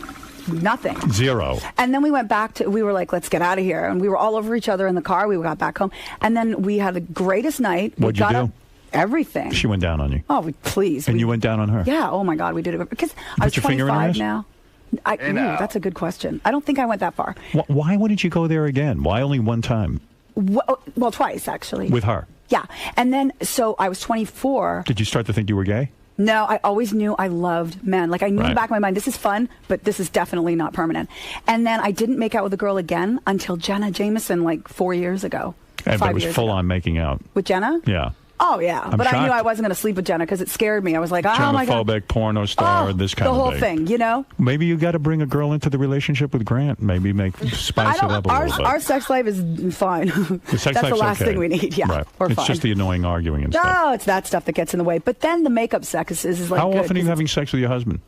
Nothing. Zero. And then we went back we were like, let's get out of here. And we were all over each other in the car. We got back home. And then we had the greatest night. What'd you do? Everything. She went down on you. Oh, please. And you went down on her? Yeah. Oh, my God. We did it. Because I was put your finger in her 25 now. That's a good question. I don't think I went that far. Why wouldn't you go there again? Why only one time? Well, twice, actually. With her? Yeah. And then, so I was 24. Did you start to think you were gay? No, I always knew I loved men. Like, I knew in the back of my mind, this is fun, but this is definitely not permanent. And then I didn't make out with a girl again until Jenna Jameson, like 4 years ago. And 5 it was years full ago. on making out. With Jenna? Yeah. Oh, yeah. I'm but I knew shocked. I wasn't going to sleep with Jenna because it scared me. I was like, oh, my God. Germophobic, porno star, this kind the of whole thing. thing, you know? Maybe you got to bring a girl into the relationship with Grant. Maybe spice it up a little bit. Our sex life is fine. The sex That's the life's last okay. thing we need. Yeah, Right. we're It's fine. just the annoying arguing and stuff. No, it's that stuff that gets in the way. But then the makeup sex is like How good, often are you having sex with your husband?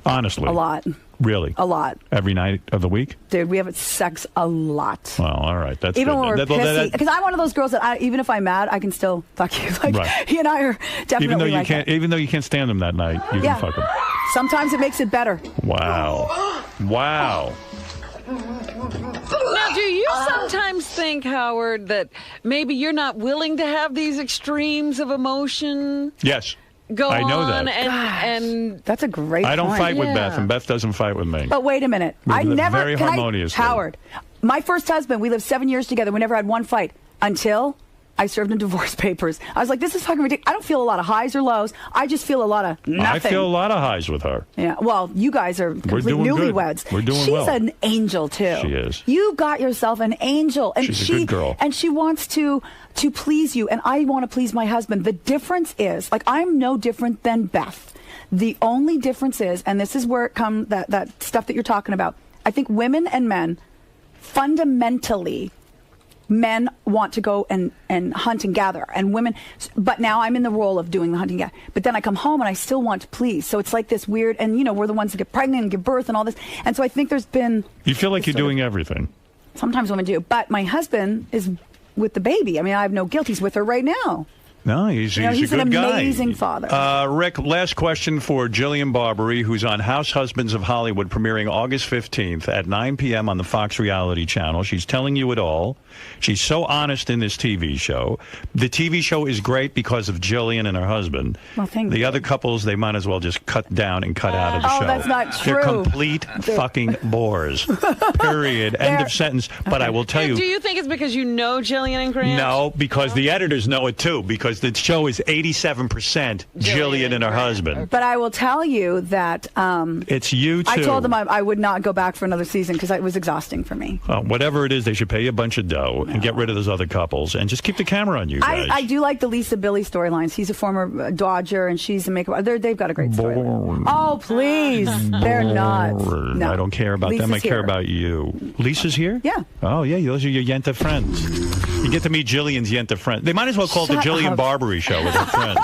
Honestly. A lot. Really? A lot. Every night of the week? Dude, we have sex a lot. Well, all right. That's even good. when we're pissy, because I'm one of those girls that even if I'm mad, I can still fuck you. Like, Right. he and I are definitely even though you like can't, that. even though you can't stand him that night, you Yeah. can fuck him. Sometimes it makes it better. Wow. Wow. Now, do you sometimes think, Howard, that maybe you're not willing to have these extremes of emotion? Yes. go I know on that. and That's a great I don't point. fight with Beth, and Beth doesn't fight with me. But wait a minute. We I live never. very can I- harmoniously. Howard, my first husband, we lived 7 years together. We never had one fight until I served him divorce papers. I was like, this is fucking ridiculous. I don't feel a lot of highs or lows. I just feel a lot of nothing. I feel a lot of highs with her. Yeah, well, you guys are complete doing good. newlyweds. We're doing She's well. an angel too. She is. You got yourself an angel, and She's a good girl. And she wants to please you, and I want to please my husband. The difference is, like, I'm no different than Beth. The only difference is, and this is where it comes that stuff that you're talking about. I think women and men, fundamentally, men want to go and hunt and gather, and women, but now I'm in the role of doing the hunting and gather. But then I come home and I still want to please. So it's like this weird, and we're the ones that get pregnant and give birth and all this. And so I think there's been... You feel like you're doing everything. Sometimes women do. But my husband is with the baby. I mean, I have no guilt. He's with her right now. No, he's a he's good an guy. amazing father. Rick, last question for Jillian Barbary, who's on House Husbands of Hollywood, premiering August 15th at 9 p.m. on the Fox Reality Channel. She's telling you it all. She's so honest in this TV show. The TV show is great because of Jillian and her husband. Well, thank the you. other couples, they might as well just cut down and cut out of the Oh, show. that's not They're true. complete fucking bores. Period. End of sentence. But I will tell you... Do you think it's because you know Jillian and Grant? No, because the editors know it too, because the show is 87% Jillian and her husband. But I will tell you that It's you too. I told them I would not go back for another season because it was exhausting for me. Whatever it is, they should pay you a bunch of dough and get rid of those other couples and just keep the camera on you guys. I do like the Lisa Billy storylines. He's a former Dodger and she's a makeup. They've got a great storyline. Oh, please. They're not. No. I don't care about them. I Lisa's care here. about you. Lisa's here? Yeah. Oh, yeah. Those are your Yenta friends. You get to meet Jillian's Yenta friends. They might as well call it the Shut Jillian up. Barbary show with her friends.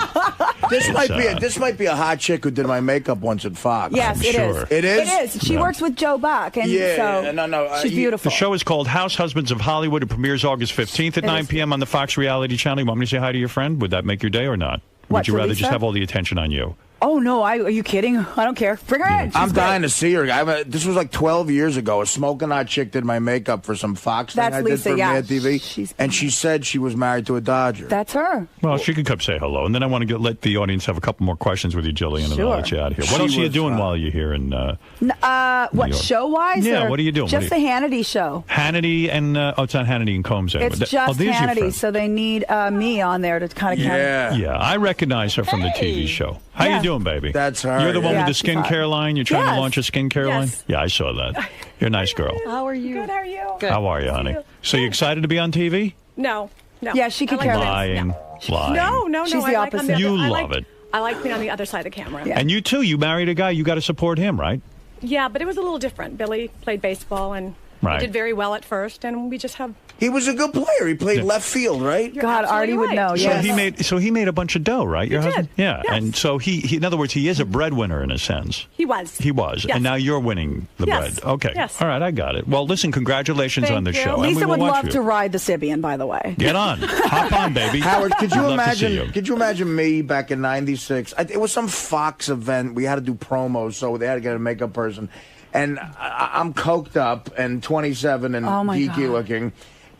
This might be a hot chick who did my makeup once at Fox. Yes, I'm it sure. is. It is? It is. She works with Joe Buck. And so no. she's beautiful. The show is called House Husbands of Hollywood. It premieres August 15th at It 9 is. p.m. on the Fox Reality Channel. You want me to say hi to your friend? Would that make your day or not? What, Would you to rather Lisa? just have all the attention on you? Oh, no. Are you kidding? I don't care. Bring her in. She's I'm great. dying to see her. This was like 12 years ago. A smoking hot chick did my makeup for some Fox That's thing I Lisa, did for yeah. Mad TV. And she said she was married to a Dodger. That's her. Well, she could come say hello, and then I want to let the audience have a couple more questions with you, Jillian, and then I'll Sure. let you out of here. She What else are you was, doing while you're here in What, York. show-wise? Yeah, or what are you doing? Just What the Hannity show. Hannity and it's on Hannity and Combs. It's just there's your Hannity, friend. so they need me on there to kind of Yeah, I recognize her from the TV show. How Yeah. you doing, baby? That's her. You're the one Yeah, with the she's hot. skincare line? You're trying Yes. to launch a skincare line? Yes. Yeah, I saw that. You're a nice girl. How are you? Good, how are you? How are you, honey? So you excited to be on TV? No. Yeah, she could care less. Lying. Lying. No. She's I the like on opposite. other- You I love like- it. I like being on the other side of the camera. And you too. You married a guy. You got to support him, right? Yeah, but it was a little different. Billy played baseball and Right. he did very well at first, and we just have. He was a good player. He played left field, right? God, Artie would know. Yes. So he made a bunch of dough, right? Your He husband? did. Yeah. Yes. And so he in other words, he is a breadwinner in a sense. He was. He was. Yes. And now you're winning the Yes. bread. Okay. Yes. All right, I got it. Well, listen, congratulations Thank on the you. show. and we Lisa will would watch love you. to ride the Sibian, by the way. Get on. Hop on, baby. Howard, could you We'd love to see imagine? you. Could you imagine me back in '96? It was some Fox event. We had to do promos, so they had to get a makeup person. And I'm coked up and 27 and Oh, my geeky God. looking,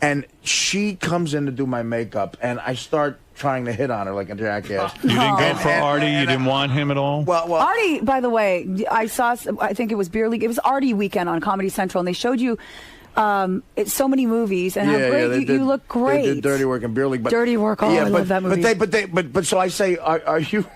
and she comes in to do my makeup, and I start trying to hit on her like a jackass. You didn't go And- for and- Artie? and- You didn't want him at all? Well, Artie, by the way, I think it was Beer League. It was Artie weekend on Comedy Central, and they showed you so many movies and how great they you look great. They did Dirty Work and Beer League. But, Dirty Work, oh, I love that movie. But so I say, are you?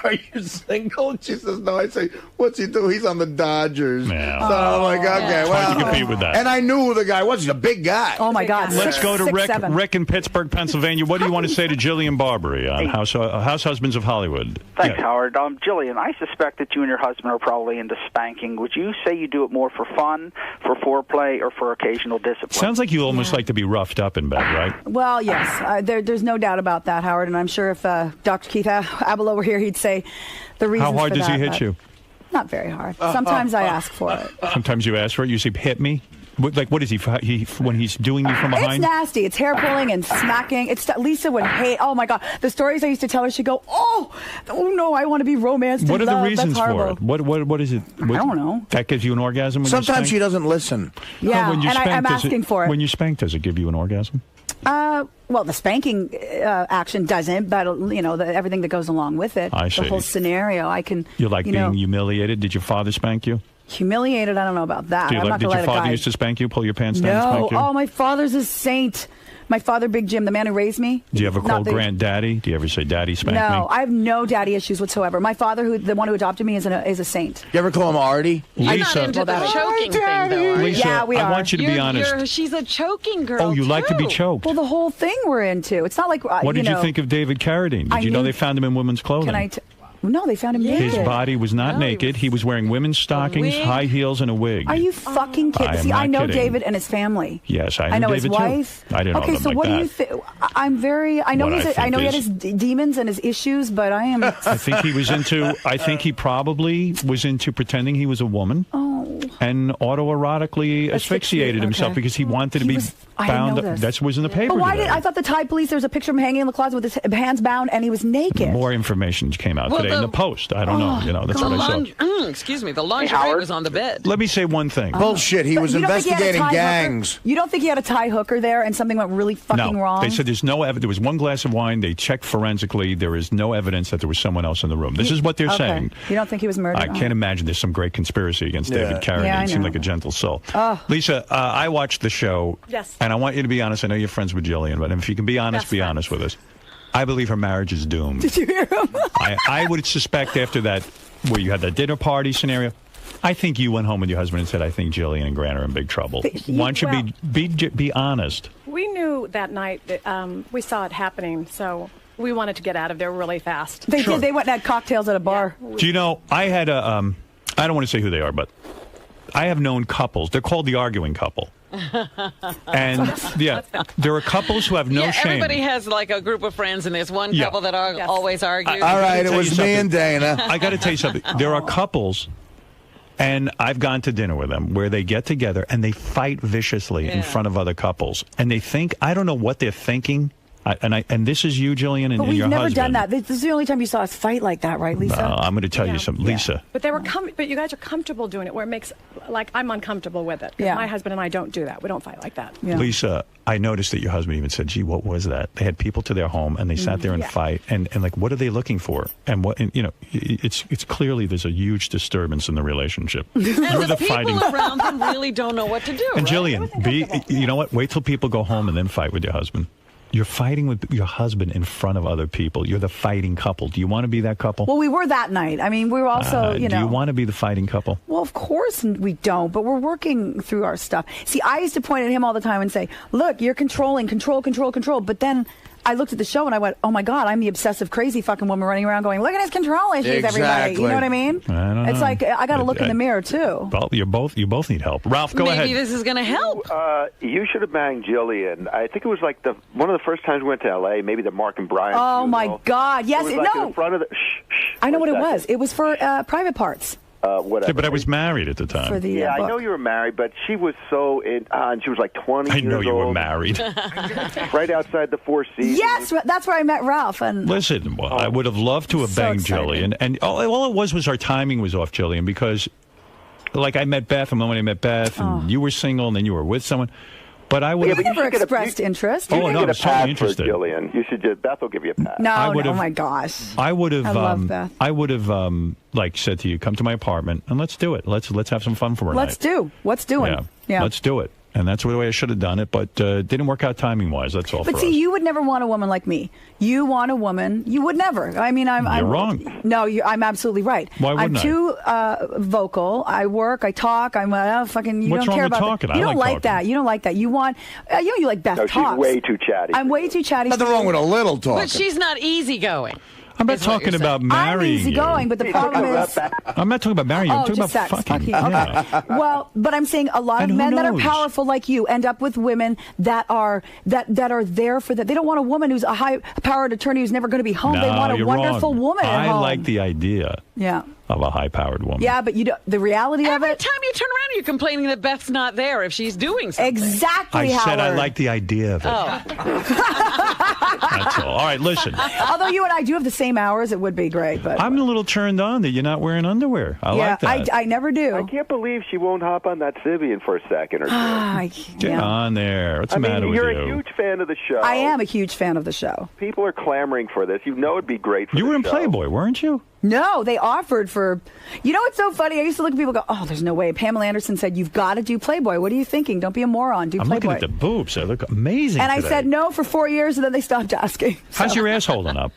Are you single? And she says, no. I say, what's he do? He's on the Dodgers. Yeah. So I'm like, okay, It's well. hard to compete with that. And I knew who the guy was. He's a big guy. Oh, my God. Let's go to Rick. 6'7". Rick in Pittsburgh, Pennsylvania. What do you want to say to Jillian Barbary on House Husbands of Hollywood? Thanks, Yeah. Howard. Jillian, I suspect that you and your husband are probably into spanking. Would you say you do it more for fun, for foreplay, or for occasional discipline? Sounds like you almost like to be roughed up in bed, right? Well, yes. There's no doubt about that, Howard. And I'm sure if Dr. Keith Abelo were here, he'd say the reasons How hard for does he that, hit but you? Not very hard. Sometimes I ask for it. Sometimes you ask for it. You say, hit me? What is he when he's doing you from It's behind? nasty. It's hair pulling and smacking. Lisa would hate. Oh my God, the stories I used to tell her. She'd go, oh no, I want to be romanced. What are and the loved. reasons That's for horrible. it? What is it? I don't know. That gives you an orgasm when you Sometimes spank? she doesn't listen. Yeah, when you and spank, I'm does asking for it. When you spank, does it give you an orgasm? Well, the spanking action doesn't, but everything that goes along with it. I see. The whole scenario. You like being humiliated? Did your father spank you? Humiliated? I don't know about that. Did your father used to spank you? Pull your pants down and spank you? Oh, my father's a saint. My father, Big Jim, the man who raised me. Do you ever call Grant daddy? Do you ever say daddy spank me? No, I have no daddy issues whatsoever. My father, the one who adopted me, is a saint. You ever call him Artie? I'm not into the choking thing, though. Lisa, yeah, we are. I want you to be honest. She's a choking girl. Oh, you like to be choked. Well, the whole thing we're into. It's not like what did you think of David Carradine? Did you know they found him in women's clothing? No, they found him naked. His body was not naked. He was wearing women's stockings, high heels, and a wig. Are you fucking kidding? See, I know kidding. David and his family. Yes, I know David his wife. Too. I didn't know them so like what that. do you think? I know he had his demons and his issues, but I am. I think he was into. I think he probably was into pretending he was a woman. And autoerotically asphyxiated himself because he wanted to be bound. That was in the paper. But why today. I thought the Thai police? There was a picture of him hanging in the closet with his hands bound, and he was naked. More information came out today in the Post. I don't know. That's what I saw. Excuse me. The lingerie was on the bed. Let me say one thing. Bullshit. He was investigating gangs. You don't think he had a Thai hooker there, and something went really fucking wrong? They said there's no evidence. There was one glass of wine. They checked forensically. There is no evidence that there was someone else in the room. This is what they're saying. You don't think he was murdered? I can't imagine there's some great conspiracy against David Carradine. Yeah, He seemed like a gentle soul. Lisa, I watched the show. Yes. And I want you to be honest. I know you're friends with Jillian, but if you can be honest, be honest with us. I believe her marriage is doomed. Did you hear him? I would suspect after that, where you had that dinner party scenario, I think you went home with your husband and said, I think Jillian and Grant are in big trouble. Why don't you be honest? We knew that night that we saw it happening, so we wanted to get out of there really fast. They did. They went and had cocktails at a bar. Do you know, I had a, I don't want to say who they are, but I have known couples. They're called the arguing couple. And there are couples who have no shame. Everybody has like a group of friends, and there's one couple that always argue. All right, it was me and Dana. I got to tell you something. There are couples, and I've gone to dinner with them, where they get together and they fight viciously in front of other couples. And they think, I don't know what they're thinking. And this is you, Jillian, and your husband. But we've never done that. This is the only time you saw us fight like that, right, Lisa? I'm going to tell you something. Lisa. But but you guys are comfortable doing it, where it makes, like, I'm uncomfortable with it. My husband and I don't do that. We don't fight like that. Lisa, I noticed that your husband even said, gee, what was that? They had people to their home, and they sat there and fight. And like, what are they looking for? And it's clearly there's a huge disturbance in the relationship. And the people around them really don't know what to do. And Jillian, you know what? Wait till people go home and then fight with your husband. You're fighting with your husband in front of other people. You're the fighting couple. Do you want to be that couple? Well, we were that night. I mean, we were also, Do you want to be the fighting couple? Well, of course we don't, but we're working through our stuff. See, I used to point at him all the time and say, look, you're controlling, control. But then I looked at the show and I went, oh my God, I'm the obsessive, crazy fucking woman running around going, look at his control issues, everybody. You know what I mean? I don't It's know. like, I got to look in the mirror, too. Well, you both need help. Ralph, go ahead. Maybe this is going to help. You should have banged Jillian. I think it was like one of the first times we went to L.A., maybe the Mark and Brian. Oh, my God. Yes, it was like in front of the, I know what it was. It was for private parts. Whatever. Yeah, but I was married at the time. For the, I know you were married, but she was so and she was like 20 years old. I know you were married. Right outside the Four Seasons. Yes, that's where I met Ralph. And Listen, I would have loved to have banged Jillian. And all it was our timing was off, Jillian, because like I met Beth, and when I met Beth, and you were single, and then you were with someone. But I would have never expressed interest. Oh, no, I was totally interested. Jillian, you should just, Beth will give you a pass. No, oh my gosh. I would have. I love Beth. I would have like said to you, come to my apartment and let's do it. Let's have some fun for a night. Let's do. What's doing? Yeah. Let's do it. And that's the way I should have done it, but didn't work out timing-wise. That's all. But see, you would never want a woman like me. You want a woman. You would never. I mean, I'm wrong. No, I'm absolutely right. Why wouldn't I'm too vocal. I work. I talk. I'm fucking. You What's don't wrong care with about talking? that. You I don't like like that. You don't like that. You want. You like Beth No, talks. she's way too chatty. I'm way too chatty. Nothing wrong with a little talking. But she's not easygoing. I'm not talking about marrying I'm easygoing, but the problem is. I'm not talking about marrying you. I'm talking just about sex. fucking. Okay. Well, but I'm saying a lot of men that are powerful like you end up with women that are there for that. They don't want a woman who's a high-powered attorney who's never going to be home. No, they want a you're wonderful wrong. woman at I home. like the idea. Yeah. of a high-powered woman. Yeah, but the reality of it. Every time you turn around, you're complaining that Beth's not there if she's doing something. Exactly, I said I Howard. like the idea of it. Oh. That's all. All right, listen. Although you and I do have the same hours, it would be great. But I'm a little turned on that you're not wearing underwear. I like that. I never do. I can't believe she won't hop on that Sibian for a second or two. Get on there. What's the matter with you're you? a huge fan of the show. I am a huge fan of the show. People are clamoring for this. You know it'd be great for You the were in show. Playboy, weren't you? No, they offered for. You know what's so funny? I used to look at people and go, "Oh, there's no way." Pamela Anderson said, "You've got to do Playboy. What are you thinking? Don't be a moron. Do I'm Playboy." looking at the boobs. They look amazing And I today. said no for 4 years, and then they stopped asking. How's your ass holding up?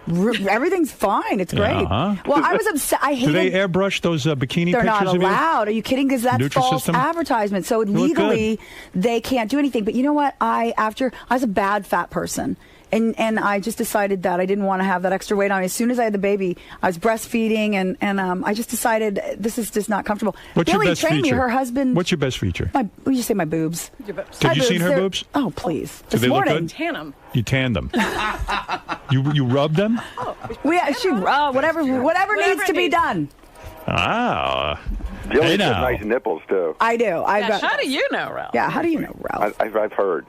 Everything's fine. It's great. Uh-huh. Well, I was upset. I hated. Do they airbrush those bikini They're pictures not of you? allowed. Are you kidding? Because that's false Nutrisystem? advertisement. So look legally, they can't do anything. But you know what? I was a bad fat person. And I just decided that I didn't want to have that extra weight on. As soon as I had the baby, I was breastfeeding, and I just decided this is just not comfortable. What's Billy your best trained feature? me. Her husband. What's your best feature? Would you say my boobs? Have My you seen her They're- boobs? Oh, please. Do This they look morning. good? You tan them. you rub them? Whatever needs to be done. Ah. Jillian's Hey got now. nice nipples, too. I do. How do you know, Ralph? Yeah, how do you know, Ralph? I've heard.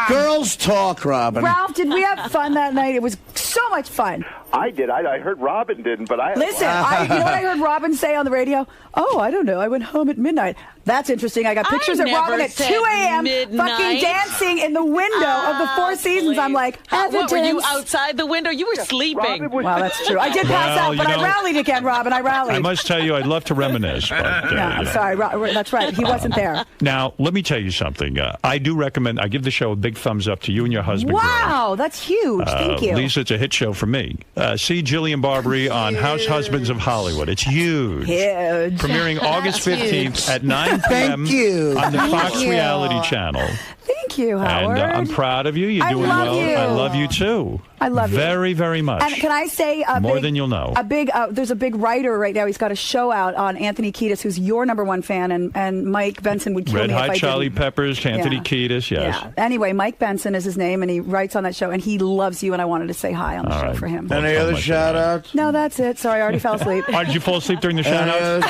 Girls talk, Robin. Ralph, did we have fun that night? It was so much fun. I did. I heard Robin didn't, but I... Listen, you know what I heard Robin say on the radio? Oh, I don't know. I went home at midnight. That's interesting. I got pictures of Robin at 2 a.m. fucking dancing in the window of the Four Seasons. I'm like, What, were you outside the window? You were sleeping. Well, that's true. I did pass Well, out, but you I know, rallied again, Robin. I rallied. I must tell you, I'd love to reminisce. But, I'm sorry. That's right. He wasn't there. Now, let me tell you something. I do recommend, I give the show a big thumbs up to you and your husband. Wow, that's huge. Thank you. Lisa, it's a hit show for me. See Jillian Barbary on House Husbands of Hollywood. It's huge. Huge. Premiering August 15th at 9 p.m. Thank you. on the Thank Fox you. Reality Channel. Thank you, Howard. And I'm proud of you. You're I doing love well. you. I love you too. I love you. Very, very much. And can I say more than you'll know? There's a big writer right now. He's got a show out on Anthony Kiedis, who's your number one fan, and Mike Benson would kill Red me if Hot I Charlie didn't. Peppers, Anthony Yeah. Kiedis, yes. Yeah. Anyway, Mike Benson is his name, and he writes on that show, and he loves you, and I wanted to say hi on the show for him. Any other shout-outs? No, that's it. Sorry, I already fell asleep. Oh, did you fall asleep during the shout-outs?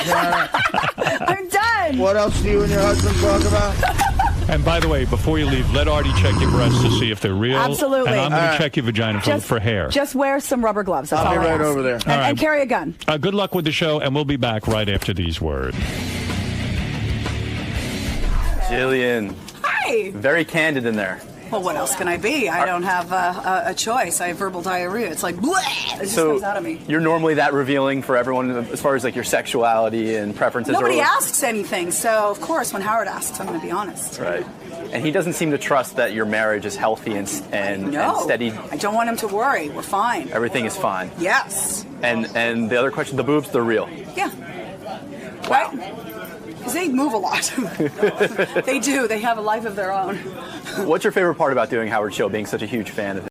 I'm done. What else do you and your husband talk about? And by the way, before you leave, let Artie check your breasts to see if they're real. Absolutely. And I'm going All to right. check your vagina for hair. Just wear some rubber gloves. That's I'll all be I right ask. over there. And, All right. and carry a gun. Good luck with the show, and we'll be back right after these words. Jillian, Hi. very candid in there. Well, what else can I be? I don't have a choice. I have verbal diarrhea. It's like, bleh, it just So comes out of me. you're normally that revealing for everyone as far as like your sexuality and preferences. Nobody are asks anything, so of course, when Howard asks, I'm going to be honest. Right. And he doesn't seem to trust that your marriage is healthy and No, steady. I don't want him to worry. We're fine. Everything is fine. Yes. And the other question, the boobs, they're real. Yeah. Right? Because they move a lot. They do. They have a life of their own. What's your favorite part about doing Howard's show, being such a huge fan of it?